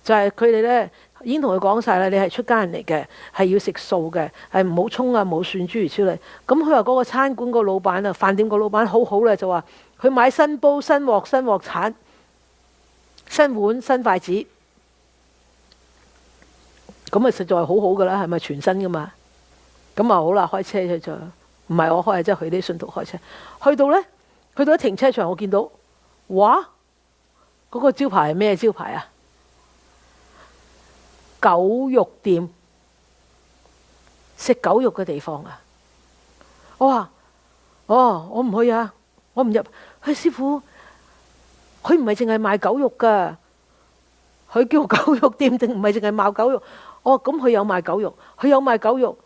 就係佢哋咧已經同佢講晒啦，你係出家人嚟嘅，係要食素嘅，係唔好葱啊，冇蒜諸如此類。咁佢話嗰個餐館個老闆啊，飯店個老闆好好咧，就話佢買新煲、新鑊、新鑊鏟、新碗、新筷子，咁啊實在好好噶啦，係咪全新噶嘛？咁啊好啦，開車去咗。唔係我開，即係佢啲信徒開車。去到停車場，我見到，哇！嗰個招牌係咩招牌啊？狗肉店。食狗肉嘅地方啊！我話：哦，我唔去啊，我唔入。師傅，佢唔係淨係賣狗肉㗎，佢叫狗肉店定唔係淨係賣狗肉？哦，咁佢有賣狗肉，佢有賣狗肉。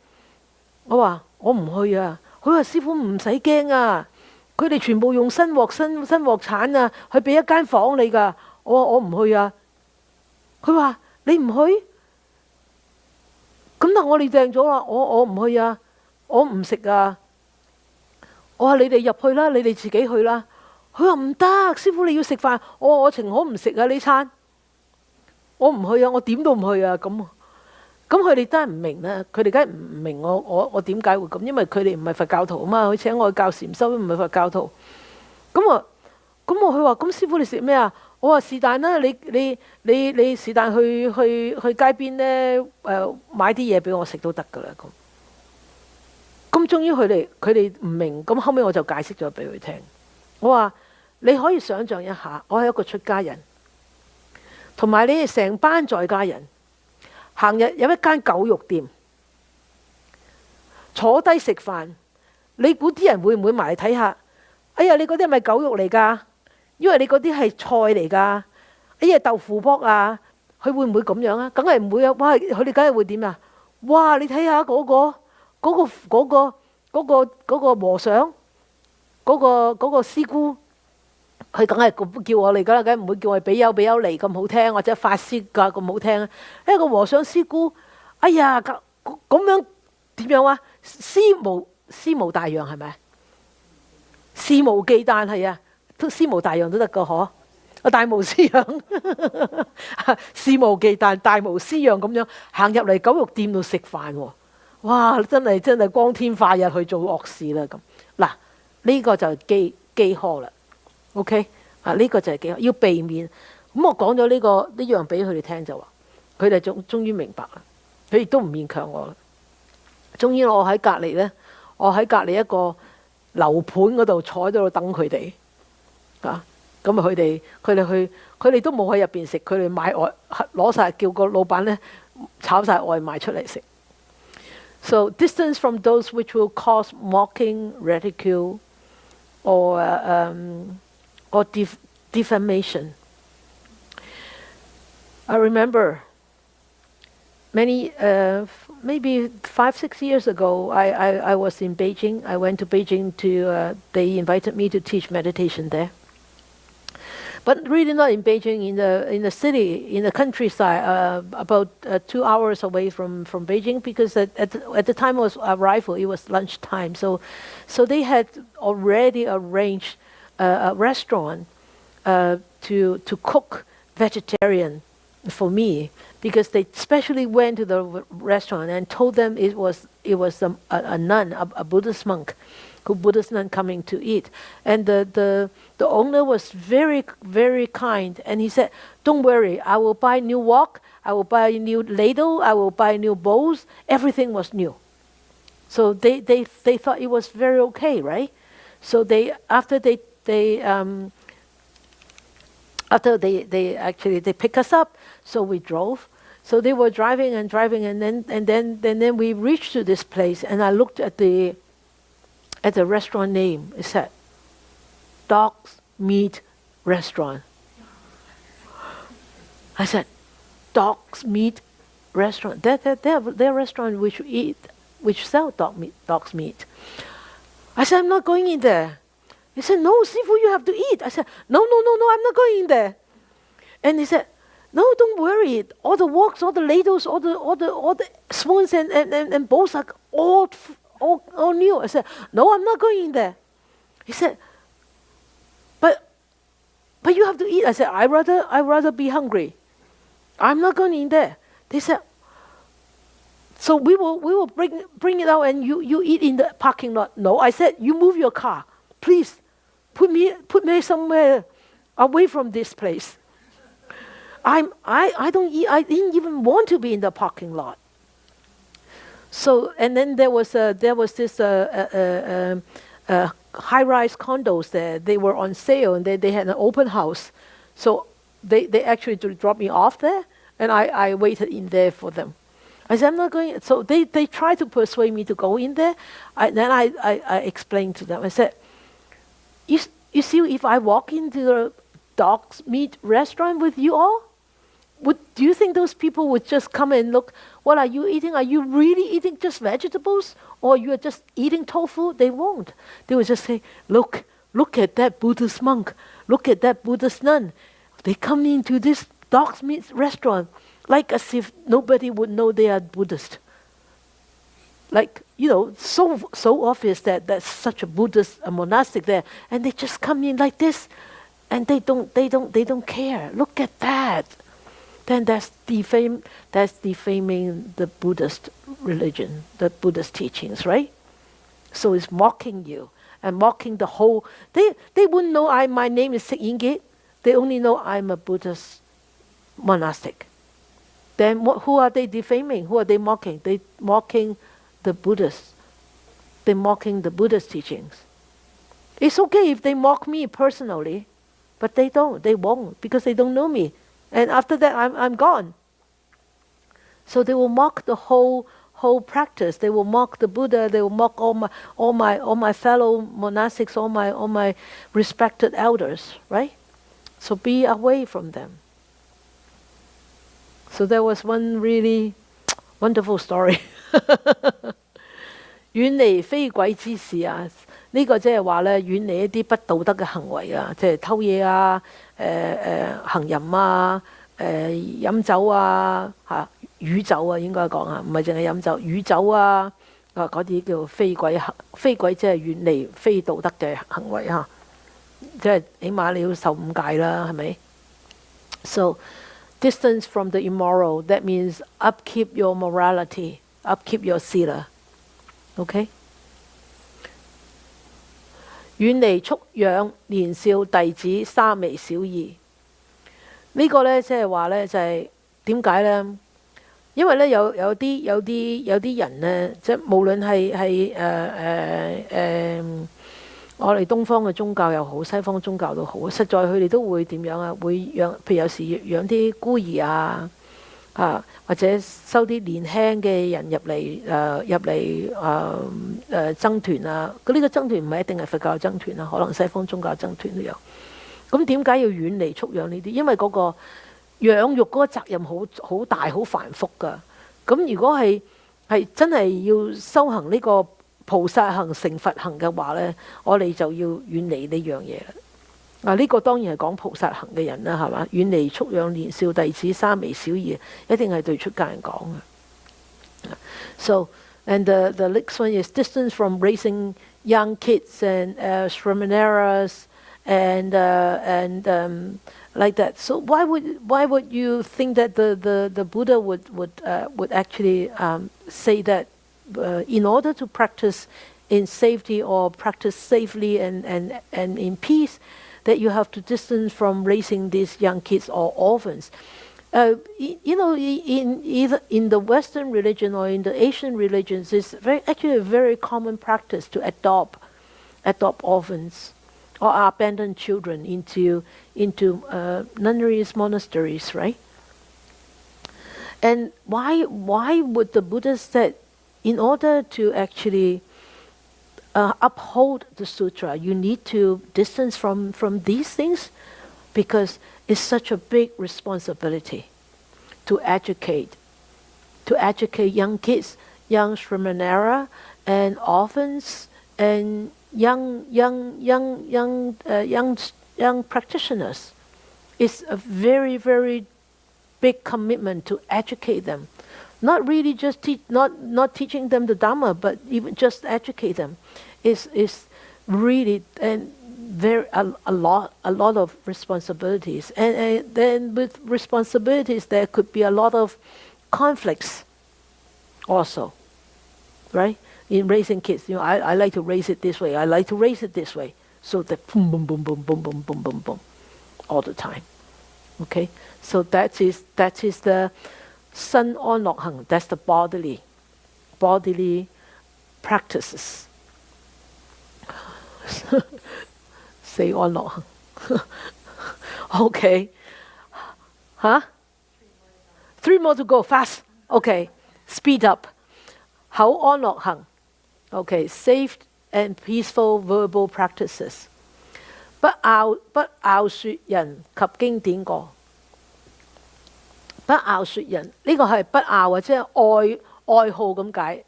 我話：我唔去啊。佢話：師傅唔使驚啊，佢哋全部用新鑊產啊，佢俾一間房你㗎。我唔去啊。佢話：你唔去？咁但我哋訂咗啦，我唔去啊，我唔食啊。我話：你哋入去啦，你哋自己去啦。佢話：唔得，師傅你要食飯。我情可唔食啊呢餐，我唔去啊，我點都唔去啊。咁佢哋真係唔明啦，佢哋梗係唔明我點解會咁，因為佢哋唔係佛教徒啊嘛，佢請我去教禪修都唔係佛教徒。咁我佢話：咁師傅你食咩啊？我話：是但啦，你是但去街邊咧買啲嘢俾我食都得噶啦。咁終於佢哋唔明，咁後尾我就解釋咗俾佢聽。我話：你可以想象一下，我係一個出家人，同埋你哋成班在家人行入有一間狗肉店，坐低食飯，你估啲人會唔會埋嚟睇下？哎呀，你嗰啲係咪狗肉嚟㗎？因為你嗰啲係菜嚟㗎。哎呀，豆腐卜啊，佢會唔會咁樣啊？梗係唔會啊！哇，佢哋梗係會點啊？哇，你睇下嗰個和尚，嗰個師姑，佢梗係叫我嚟㗎啦，梗係唔會叫我比丘尼咁好聽，或者法師㗎咁好聽啊！一個和尚師姑，哎呀咁樣點樣啊？思無大讓係咪？肆無忌憚係啊，思無大讓都得㗎嗬。大無私讓，肆無忌憚，大無私讓咁樣行入嚟狗肉店度食飯喎。哇！真係光天化日去做惡事啦咁。嗱，呢個就係飢渴啦。OK 啊，呢個就係飢渴，要避免。咁我講咗呢樣俾佢哋聽就話，佢哋終於明白啦。佢亦都唔勉強我啦。終於我喺隔離呢，我喺隔離一個樓盤嗰度坐喺度等佢哋啊。咁啊，佢哋都冇喺入邊食，佢哋買外攞晒，叫個老闆呢炒晒外賣出嚟食。So distance from those which will cause mocking, ridicule, or defamation. I remember maybe 5-6 years ago, I was in Beijing. I went to Beijing they invited me to teach meditation there. But really not in Beijing, in the city, in the countryside, about 2 hours away from Beijing, because at the time of arrival, it was lunchtime. So they had already arranged a restaurant to cook vegetarian for me, because they specially went to the restaurant and told them it was a nun, a Buddhist monk, Buddhist nun coming to eat. And the owner was very, very kind, and he said, "Don't worry, I will buy new wok, I will buy new ladle, I will buy new bowls." Everything was new. So they thought it was very okay, right? So after they pick us up, so we drove. So they were driving, and then we reached to this place, and I looked at the restaurant name. It said Dog's Meat Restaurant. I said, Dog's Meat Restaurant. Their restaurant which sell dog's meat. I said, I'm not going in there. He said, no, Sifu, you have to eat. I said, no, I'm not going in there. And he said, no, don't worry. All the woks, all the ladles, all the spoons and bowls are all new. I said, no, I'm not going in there. He said, but you have to eat. I said, I rather be hungry. I'm not going in there. They said, so we will bring it out and you eat in the parking lot. No, I said, you move your car, please. Put me somewhere away from this place. I don't eat. I didn't even want to be in the parking lot. So, and then there was this high-rise condos there. They were on sale, and they had an open house. So they actually dropped me off there, and I waited in there for them. I said, I'm not going. So they tried to persuade me to go in there. Then I explained to them. I said, you see, if I walk into the dog's meat restaurant with you all, do you think those people would just come and look, what are you eating? Are you really eating just vegetables? Or you are just eating tofu? They won't. They would just say, look at that Buddhist monk. Look at that Buddhist nun. They come into this dog's meat restaurant like as if nobody would know they are Buddhist. Like, so obvious that there's such a Buddhist, a monastic there, and they just come in like this, and they don't care. Look at that. Then that's defaming the Buddhist religion, the Buddhist teachings, right? So it's mocking you and mocking the whole. They wouldn't know my name is Yin Kit. They only know I'm a Buddhist monastic. Then who are they defaming? Who are they mocking? They mocking the Buddhists. They're mocking the Buddhist teachings. It's okay if they mock me personally, but they don't. They won't, because they don't know me. And after that, I'm gone. So they will mock the whole practice. They will mock the Buddha. They will mock all my fellow monastics, all my respected elders, right? So be away from them. So there was one really wonderful story. 遠離非軌之事啊！呢個即係話咧，遠離一啲不道德嘅行為啊，即係偷嘢啊、行淫啊、飲酒啊、語酒啊，應該講啊，唔係淨係飲酒，語酒啊，嗰啲叫非軌行，非軌即係遠離非道德嘅行為啊，即係起碼你要受5戒啦，係咪 ？So distance from the immoral, that means upkeep your morality, upkeep your sila. OK， 遠離蓄養年少弟子沙彌小兒。呢個呢，即係話呢，就係點解呢？因為呢，有啲人呢，即係無論係我哋東方嘅宗教又好，西方宗教都好，實在佢哋都會點樣啊？會養，譬如有時養啲孤兒啊，或者收啲年輕嘅人入嚟僧團啊。呢個僧團唔係一定係佛教僧團啊，可能西方宗教僧團都有。咁點解要遠離蓄養呢啲？因為嗰個養育嗰個責任好大，好繁複㗎。咁如果係真係要修行呢個菩薩行成佛行嘅話呢，我哋就要遠離呢樣嘢啦。呢個當然係講菩薩行嘅人啦，係嘛？遠離蓄養年少弟子沙彌小兒，一定係對出家人講嘅。So and the next one is distance from raising young kids and shramaneras and like that. So why would you think that the Buddha would actually say that in order to practice in safety or practice safely and in peace, that you have to distance from raising these young kids or orphans? In the Western religion or in the Asian religions, it's actually a very common practice to adopt orphans or abandoned children into nunneries, monasteries, right? And why would the Buddha say, in order to actually uphold the sutra, you need to distance from these things? Because it's such a big responsibility to educate young kids, young shramanera, and orphans, and young practitioners. It's a very, very big commitment to educate them. Not really just not teaching them the Dhamma, but even just educate them. Is really and very a lot of responsibilities, and then with responsibilities there could be a lot of conflicts also, right? In raising kids, I like to raise it this way, I like to raise it this way, so that boom boom boom boom boom boom boom boom boom all the time. Okay, so that is the Sun on Lok Hang. That's the bodily practices. Say on Lok Hang. Okay. Huh? 3 more to go. Fast. Okay. speed up 口安樂行 ，OK safe and peaceful verbal practices。不拗說人及經典過，不拗說人呢個係不拗啊，即係愛好咁解，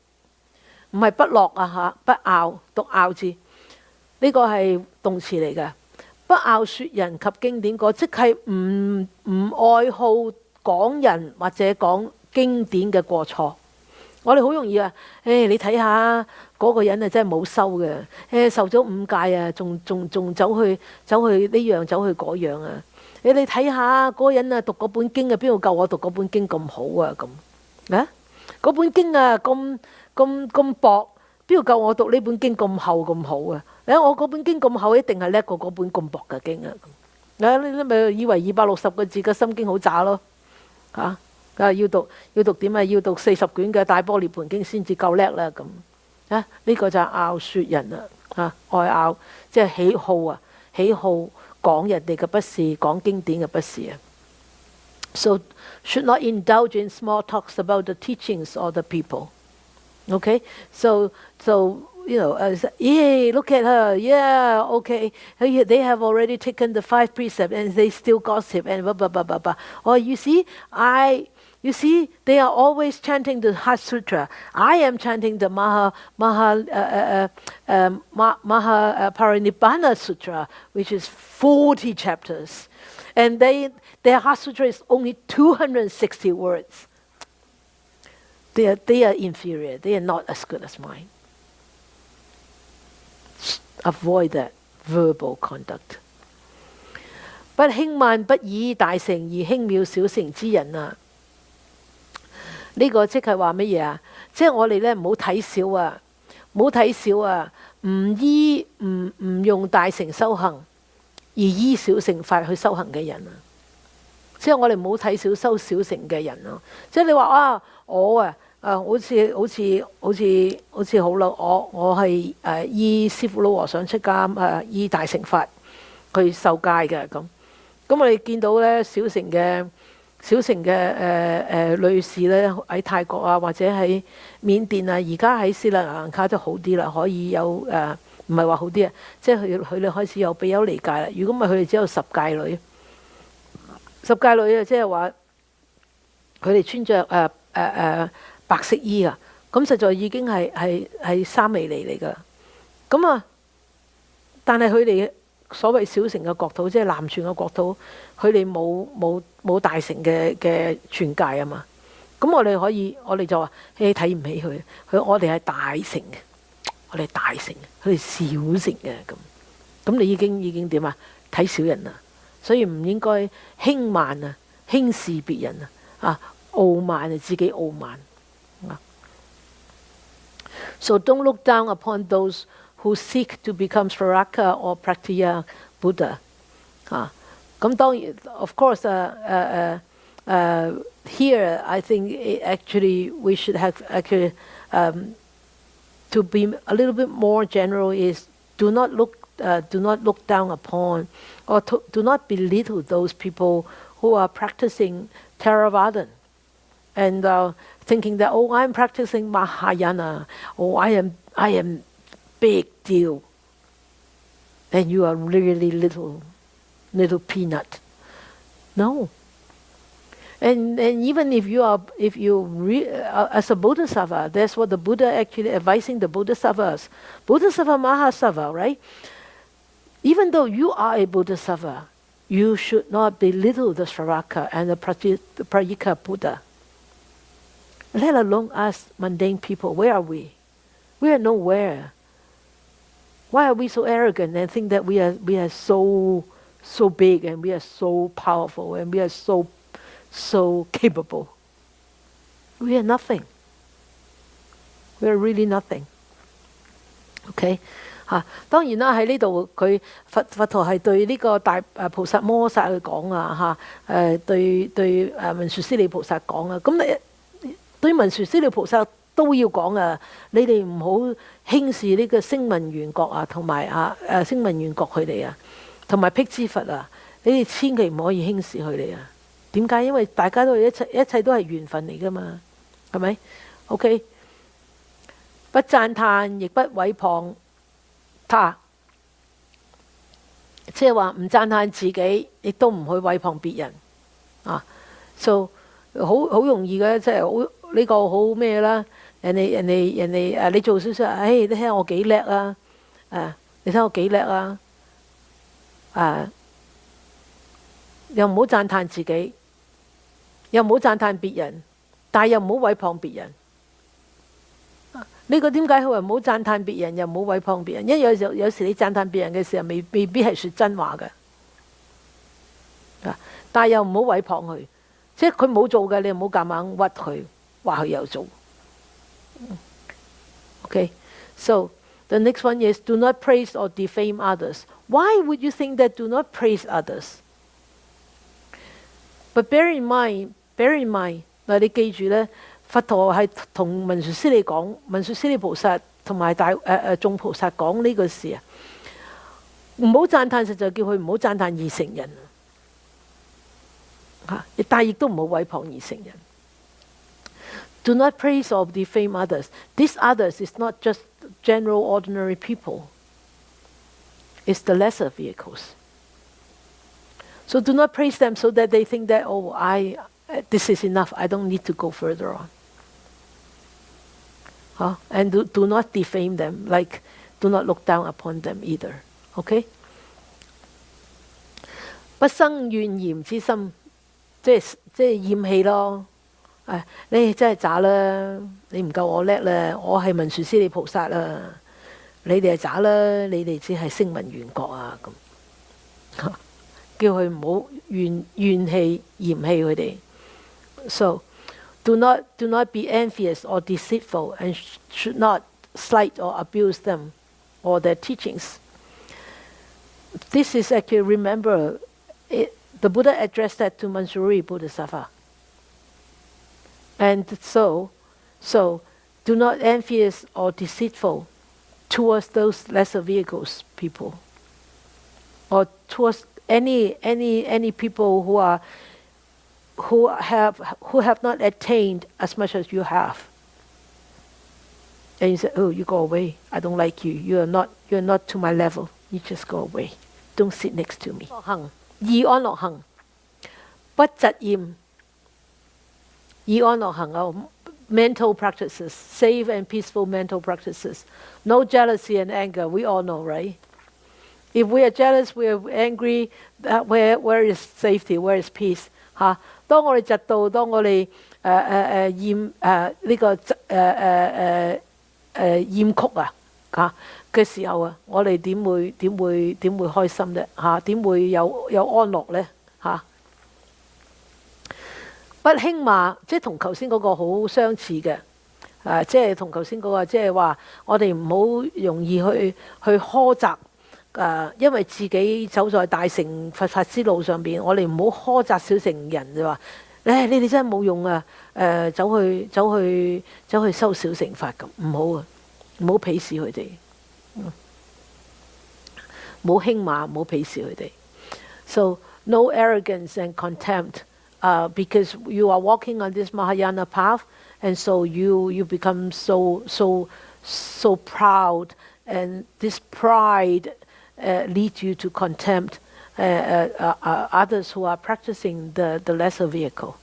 唔係不樂啊嚇，不拗讀拗字，呢個係動詞嚟嘅。不拗說人及經典過，即係唔愛好講人或者講經典嘅過錯。我哋好容易啊！你睇下嗰個人啊，真係冇修嘅。受咗5戒啊，仲走去呢樣走去嗰樣啊！你睇下嗰個人啊，讀嗰本經啊，邊度夠我讀嗰本經咁好啊？咁啊，嗰本經啊咁薄，邊度夠我讀呢本經咁厚咁好啊？我嗰本經咁厚，一定係叻過嗰本咁薄嘅經啊！你咪以為260個字嘅心經好渣咯嚇？要讀點啊？要讀40卷嘅大般涅槃經先至夠叻啦咁啊！呢個就係拗説人啦嚇，愛拗即係喜好啊，喜好講人哋嘅不是，講經典嘅不是啊。So should not indulge in small talks about the teachings or the people. Okay, so you know, look at her, yeah, okay, they have already taken the 5 precepts and they still gossip and blah blah blah blah blah. Or you see, they are always chanting the Heart Sutra. I am chanting the Parinibbana Sutra, which is 40 chapters, and their Heart Sutra is only 260 words. They are inferior. They are not as good as mine. Avoid that verbal conduct. 不輕慢不以大乘而輕藐小乘之人啊！呢個即係話乜嘢啊？即係我哋咧唔好睇小啊，唔好睇小啊！唔用大乘修行，而依小乘法去修行嘅人啊！即係我哋唔好睇小修小乘嘅人咯。即係你話啊，我啊〜好似好啦，我係依師父老和尚出家依大乘法去受戒嘅咁。咁我哋見到咧小乘嘅女士咧喺泰國啊，或者喺緬甸啊，而家喺斯里蘭卡都好啲啦，可以有唔係話好啲啊，即係佢哋開始有比丘尼戒啦。如果唔係佢哋只有10戒女，啊，即係話佢哋穿着白色衣啊，咁實在已經係3彌尼嚟噶。咁啊，但係佢哋所謂小乘嘅國土，即係南傳嘅國土，佢哋冇大乘嘅傳戒啊嘛。咁我哋就話，睇唔起佢，我哋係大乘嘅，我哋大乘，佢哋小乘嘅咁。咁你已經點啊？睇小人啊，所以唔應該輕慢啊，輕視別人啊，傲慢啊，自己傲慢。So don't look down upon those who seek to become Sravaka or Pratyeka Buddha. 咁當然 of course, here I think actually we should have to be a little bit more general is do not look down upon or do not belittle those people who are practicing Theravada and thinking that I'm practicing Mahayana, I am big deal, and you are really little peanut. No. And even if you as a Bodhisattva, that's what the Buddha actually advising the Bodhisattvas. Bodhisattva Mahasattva, right? Even though you are a Bodhisattva, you should not belittle the Sravaka and the Pratyeka Buddha. Let alone us mundane people. Where are we? We are nowhere. Why are we so arrogant and think that we are so big and we are so powerful and we are so capable? We are nothing. We are really nothing. Okay? 當然啦，喺呢度佢佛陀係對呢個大菩薩摩薩去講啊對文殊師利菩薩講啊，咁你對文殊師利菩薩都要講啊，你哋唔好輕視呢個聲聞緣覺啊，同埋聲聞緣覺佢哋啊，同埋辟支佛啊，你哋千祈唔可以輕視佢哋啊。點解？因為大家都係一切都係緣分嚟噶嘛，係咪？ OK， 不讚歎亦不毀謗他，即係話唔讚歎自己，亦都唔去毀謗別人啊。So 好容易嘅，即係好呢個好咩啦？人哋你做少少，你睇下我幾叻啊！你睇我幾叻啊！又唔好讚歎自己，又唔好讚歎別人，但係又唔好毀謗別人。呢個點解佢話唔好讚歎別人，又唔好毀謗別人？因為有時你讚歎別人嘅時候，未必係說真話嘅。但係又唔好毀謗佢，即係佢冇做嘅，你唔好夾硬屈佢，話佢有做。Okay, so the next one is do not praise or defame others. Why would you think that do not praise others? But bear in mind, 嗱你記住咧，佛陀係同文殊師利講，文殊師利菩薩同埋眾菩薩講呢個事啊，唔好讚歎實就叫佢唔好讚歎二乘人但係亦都唔好毀謗二乘人。Do not praise or defame others. These others is not just general ordinary people. It's the lesser vehicles. So do not praise them so that they think that, this is enough. I don't need to go further on. And do not defame them. Like, do not look down upon them either. Okay? 不生怨嫌之心，即係厭棄咯。你真係渣啦！你唔夠我叻啦，我係文殊師利菩薩啦，你哋係渣啦，你哋只係聲聞緣覺啊咁，叫佢唔好怨氣嫌棄佢哋。So do not be envious or deceitful, and should not slight or abuse them or their teachings. This is actually, remember, the Buddha addressed that to Manjari Bodhisattva. And so do not envious or deceitful towards those lesser vehicles people, or towards any people who have not attained as much as you have. And you say, oh, you go away. I don't like you. You're not to my level. You just go away. Don't sit next to me. 意安樂行，不嫉厭。意安樂行 mental practices, safe and peaceful mental practices. No jealousy and anger. We all know, right? If we are jealous, we are angry. Where is safety? Where is peace? 當我哋嫉妒，當我哋厭呢個厭曲嘅時候啊，我哋點會開心咧？點會有安樂咧？不輕罵，即係同頭先嗰個好相似嘅，即係同頭先嗰個，即係話我哋唔好容易去苛責，因為自己走在大乘佛法之路上邊，我哋唔好苛責小乘人就話，你哋真係冇用啊！走去修小乘法咁，唔好啊，唔好鄙視佢哋，唔好輕罵，唔好鄙視佢哋。So no arrogance and contempt. Because you are walking on this Mahayana path, and so you become so proud, and this pride leads you to contempt others who are practicing the lesser vehicle.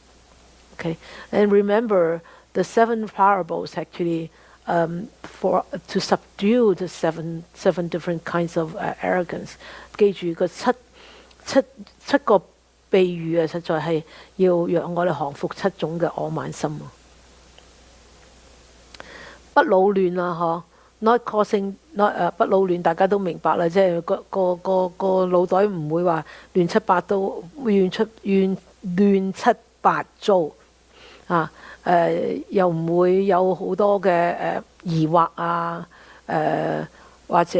Okay, and remember the 7 parables actually to subdue the seven different kinds of arrogance. 記住個七個比喻啊，實在係要讓我哋降服7種嘅我慢心啊！不惱亂啊，not causing not 不惱亂，大家都明白啦，即係個腦袋唔會話亂七八糟又唔會有好多嘅疑惑啊，或者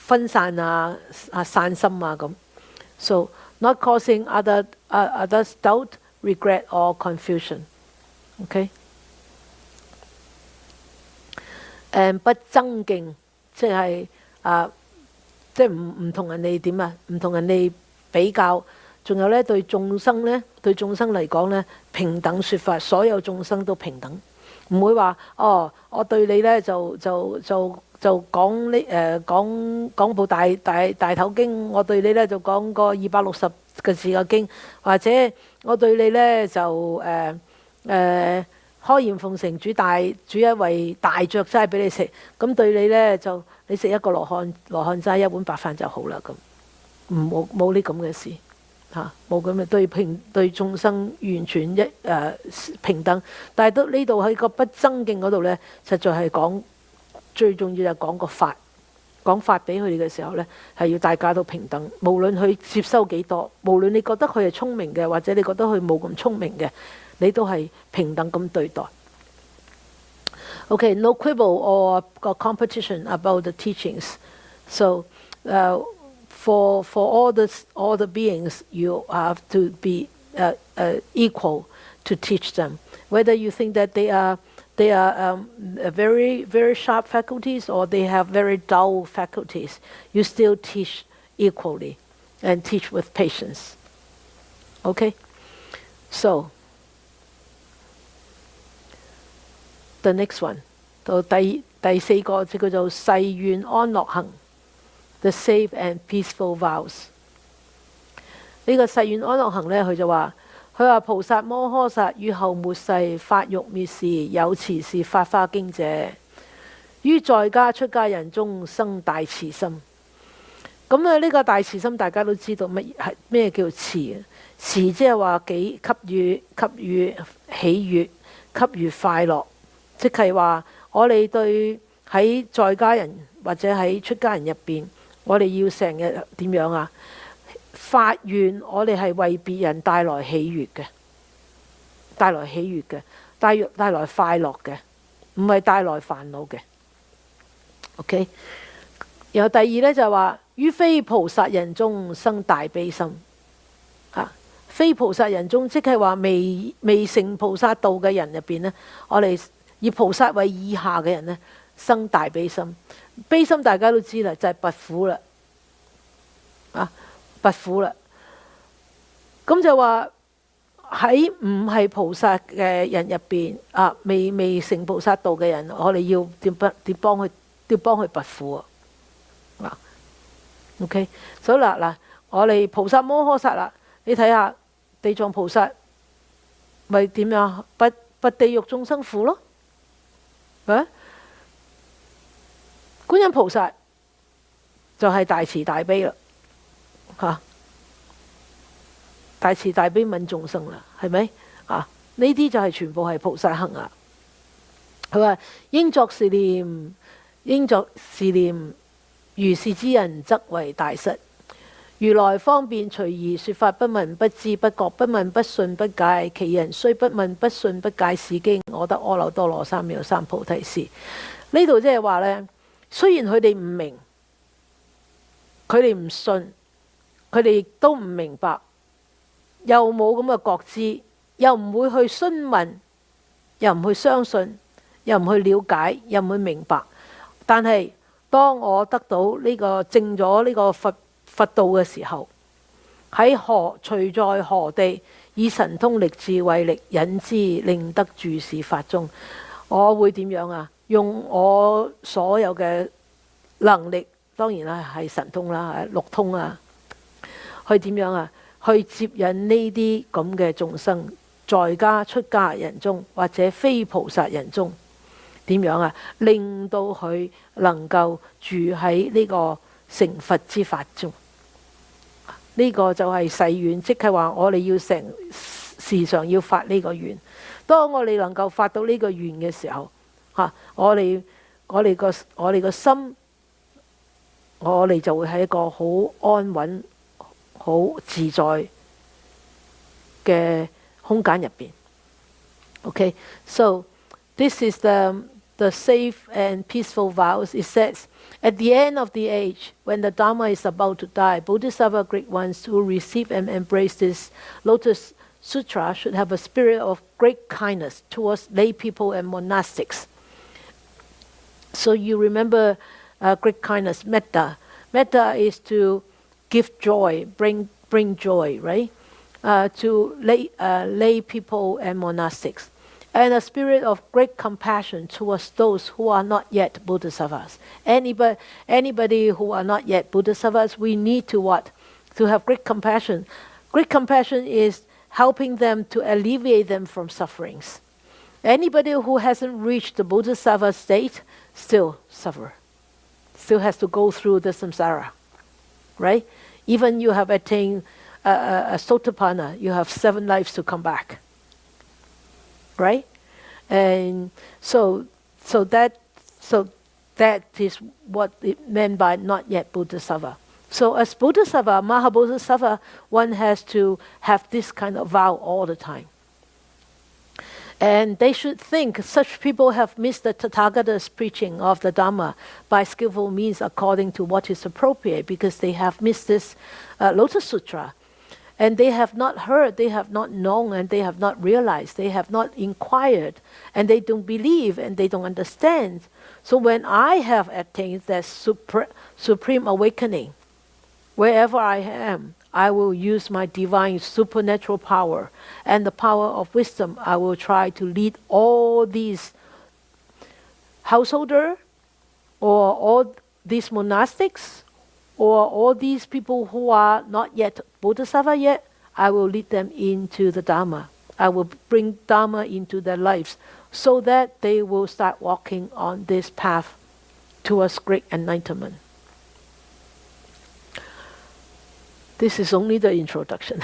分散散心啊咁。So not causing others doubt, regret or confusion. Okay. And 不爭競，即係即係唔同人哋點啊？唔同人哋比較，仲有呢，對眾生嚟講呢，平等説法，所有眾生都平等，唔會話我對你呢就講講部大頭經，我對你呢就講個260個字嘅經，或者我對你呢就開宴奉承煮一位大雀齋俾你食，咁對你呢就你食一個羅漢齋一碗白飯就好啦，咁冇呢咁嘅事嚇，冇咁嘅對眾生完全平等，但係到呢度喺個不增敬嗰度呢，實在係講最重要就講個法，講法俾佢哋嘅時候呢，係要大家都平等，無論佢接收幾多，無論你覺得佢係聰明嘅，或者你覺得佢冇咁聰明嘅，你都係平等咁對待。Okay, no quibble or competition about the teachings. So, for all the beings, you have to be equal to teach them. Whether you think that they are very very sharp faculties or they have very dull faculties, you still teach equally and teach with patience. Okay, so the next one 到第四個就叫做誓願安樂行 the safe and peaceful vows。 呢個誓願安樂行呢，佢話菩薩摩訶薩於後末世發欲滅時，有持是法華經者，於在家出家人中生大慈心。咁呢個大慈心大家都知道咩叫慈？慈即係話給予喜悅，給予快樂，即係話我哋對喺在家人或者喺出家人入邊，我哋要成日點樣啊？發願我哋係為別人帶來喜悅嘅，帶來快樂嘅，唔係帶來煩惱嘅。OK， 然後第二呢，就係話於非菩薩人中生大悲心。非菩薩人中，即係話未成菩薩道嘅人入邊呢，我哋以菩薩為以下嘅人呢，生大悲心。悲心大家都知啦，就係拔苦啦，拔苦啦。咁就話喺唔係菩薩嘅人入邊未成菩薩道嘅人，我哋要點幫佢拔苦啊？OK， 所以嗱，我哋菩薩摩訶薩啦，你睇下。地藏菩薩咪點樣拔地獄眾生苦咯？觀音菩薩就係大慈大悲啦，大慈大悲憫眾生啦，係咪？呢啲就係全部係菩薩行啊。佢話應作是念，如是之人則為大失。如來方便隨宜說法，不聞不知不覺，不聞不信不戒。其人雖不聞不信不戒是經，我得阿耨多羅三藐三菩提是。呢度即係話呢，雖然佢哋唔明，佢哋唔信，佢哋亦都唔明白，又冇咁嘅覺知，又唔會去詢問，又唔去相信，又唔去了解，又唔去明白。但係當我得到呢個證咗呢個佛道嘅時候，隨在何地，以神通力智慧力引之，令得住是法中。我會點樣啊？用我所有嘅能力，當然啦係神通啦，六通啊，去點樣啊？去接引呢啲咁嘅眾生，在家出家人中或者非菩薩人中，點樣啊？令到佢能夠住喺呢個成佛之法中。呢個就係誓願，即係話我哋要時常要發呢個願。當我哋能夠發到呢個願嘅時候，我哋個心，我哋就會喺一個好安穩、好自在嘅空間入邊。Okay, so this is the safe and peaceful vows. It says, at the end of the age, when the Dharma is about to die, Bodhisattva great ones who receive and embrace this Lotus Sutra should have a spirit of great kindness towards lay people and monastics. So you remember great kindness, metta. Metta is to give joy, bring bring joy, right? To lay people and monastics. And a spirit of great compassion towards those who are not yet Bodhisattvas. Anybody who are not yet Bodhisattvas, we need to what? To have great compassion. Great compassion is helping them to alleviate them from sufferings. Anybody who hasn't reached the Bodhisattva state still suffer. Still has to go through the samsara. Right? Even you have attained a sotapanna, you have 7 lives to come back. Right? And so that is what it meant by not yet Bodhisattva. So as Bodhisattva, Mahabodhisattva, one has to have this kind of vow all the time. And they should think such people have missed the Tathagata's preaching of the Dhamma by skillful means according to what is appropriate, because they have missed this Lotus Sutra. And they have not heard, they have not known, and they have not realized, they have not inquired, and they don't believe, and they don't understand. So when I have attained that supreme awakening, wherever I am, I will use my divine supernatural power and the power of wisdom. I will try to lead all these householders, or all these monastics, or all these people who are not yet Bodhisattva yet. I will lead them into the Dhamma. I will bring Dhamma into their lives so that they will start walking on this path towards great enlightenment. This is only the introduction.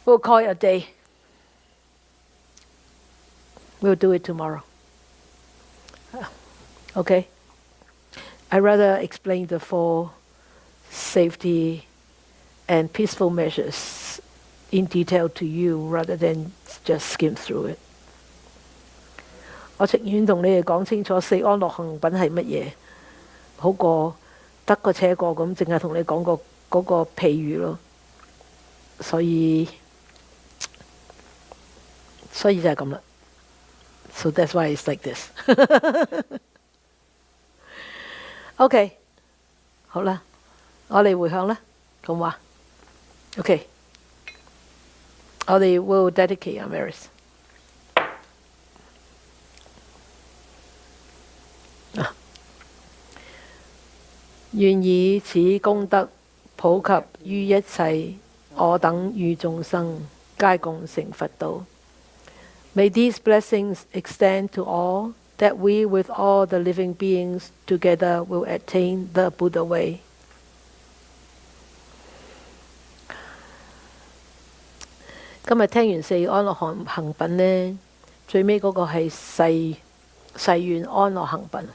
We'll call it a day. We'll do it tomorrow. Okay? I'd rather explain the 4 safety and peaceful measures in detail to you rather than just skim through it. 我情願同你哋講清楚4安樂行品係乜嘢，好過得個且過咁，淨係同你講嗰個譬喻咯。所以就係咁啦。So that's why it's like this. OK， 好啦，我哋回向啦，咁話。OK， 我哋 will dedicate our merits。願以此功德普及於一切我等與眾生，皆共成佛道。May these blessings extend to all, that we with all the living beings together will attain the Buddha way. 今日聽完4安樂行品呢，最尾嗰個係誓願安樂行品。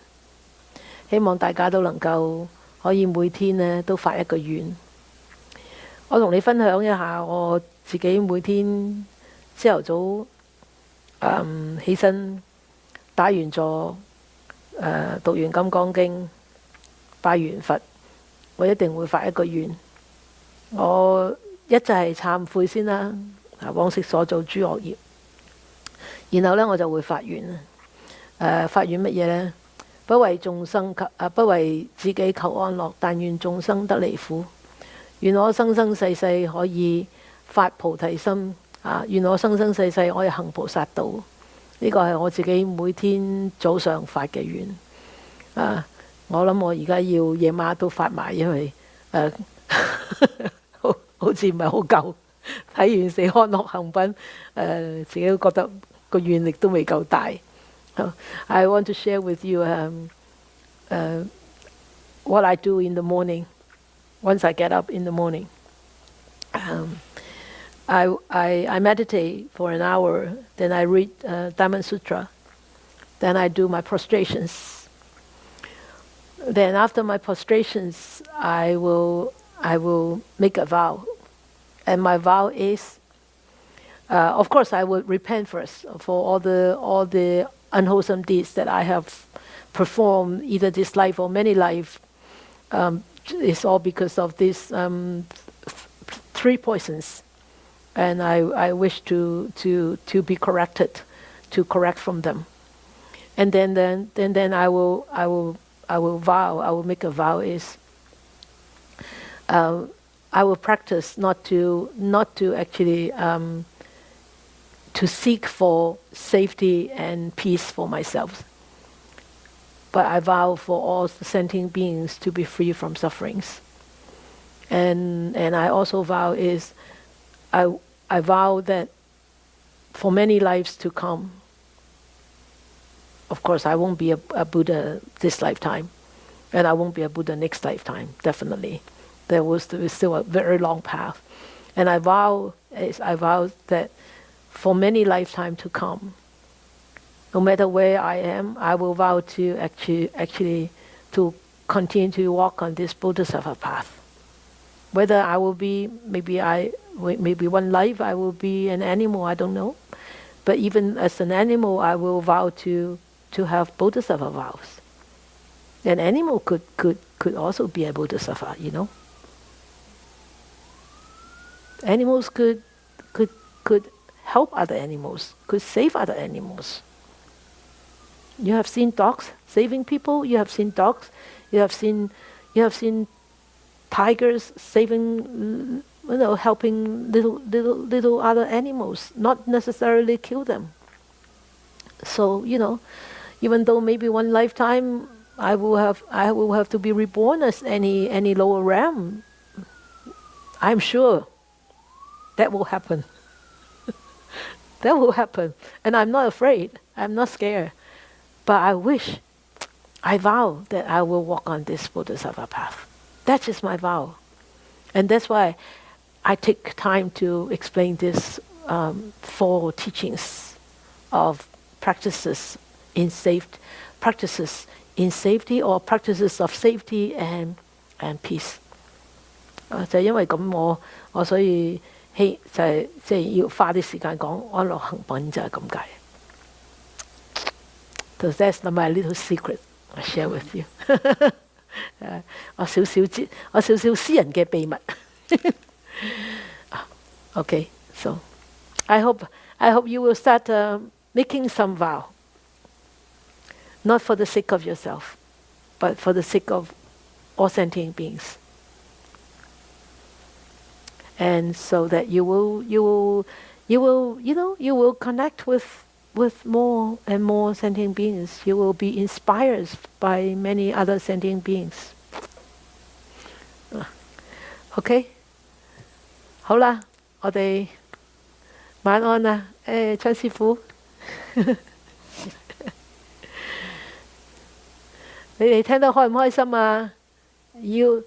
希望大家都能夠可以每天呢都發一個願。我同你分享一下我自己每天朝頭早起身打完坐，讀完金剛經，拜完佛，我一定會發一個願。我一就係懺悔先啦，往昔所做諸惡業。然後呢，我就會發願。發願乜嘢呢？不為眾生不為自己求安樂，但願眾生得離苦。願我生生世世可以發菩提心，願我生生世世可以行菩薩道。呢個係我自己每天早上發嘅願。我諗我而家要夜晚都發埋，因為好似唔係好夠。睇完4安樂行品，自己都覺得個願力都未夠大。I want to share with you what I do in the morning. Once I get up in the morning, I meditate for an hour. Then I read Dhamma Sutra. Then I do my prostrations. Then after my prostrations, I will make a vow, and my vow is, of course, I will repent first for all the unwholesome deeds that I have performed, either this life or many lives. It's all because of these 3 poisons, and I wish to be corrected, to correct from them. And then I will vow. I will make a vow is I will practice not to actually to seek for safety and peace for myself, but I vow for all the sentient beings to be free from sufferings. And I also vow I vow that for many lives to come, of course I won't be a Buddha this lifetime, and I won't be a Buddha next lifetime, definitely. There is still a very long path. And I vow that for many lifetimes to come, no matter where I am, I will vow to actually to continue to walk on this Bodhisattva path. Whether I will be, maybe one life I will be an animal, I don't know. But even as an animal, I will vow to have Bodhisattva vows. An animal could also be a Bodhisattva, you know. Animals could help other animals, could save other animals. You have seen dogs saving people. You have seen dogs. You have seen tigers saving, helping little other animals, not necessarily kill them. So even though maybe one lifetime I will have to be reborn as any lower realm, I'm sure that will happen. That will happen, and I'm not afraid. I'm not scared. But I vow that I will walk on this Bodhisattva path. That is my vow. And that's why I take time to explain this 4 teachings of practices in safety or practices of safety and peace. 就因為咁我所以即係要花啲時間講安樂行品就係咁解。So that's my little secret I share with you. 我少少私人嘅秘密。Okay, so I hope you will start making some vow, not for the sake of yourself, but for the sake of all sentient beings, and so that you will connect with more and more sentient beings. You will be inspired by many other sentient beings. Okay? 好啦，我哋晚安啦。蔡師傅，你哋聽得開唔開心啊？ You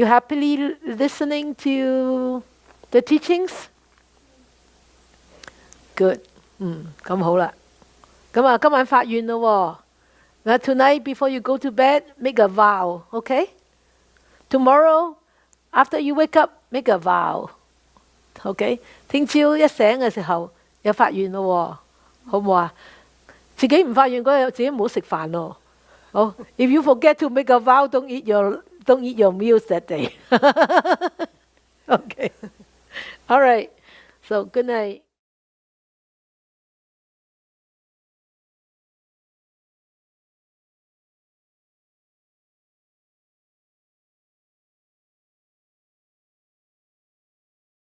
happily listening to the teachings? Good. 咁好啦。咁啊，今晚發願咯喎。Now tonight before you go to bed, make a vow, okay? Tomorrow, after you wake up, make a vow. Okay? 聽朝一醒嘅時候有發願咯喎，好唔好啊？自己唔發願嗰日自己唔好食飯咯。好 ，If you forget to make a vow, don't eat your meals that day. Okay. All right. So good night.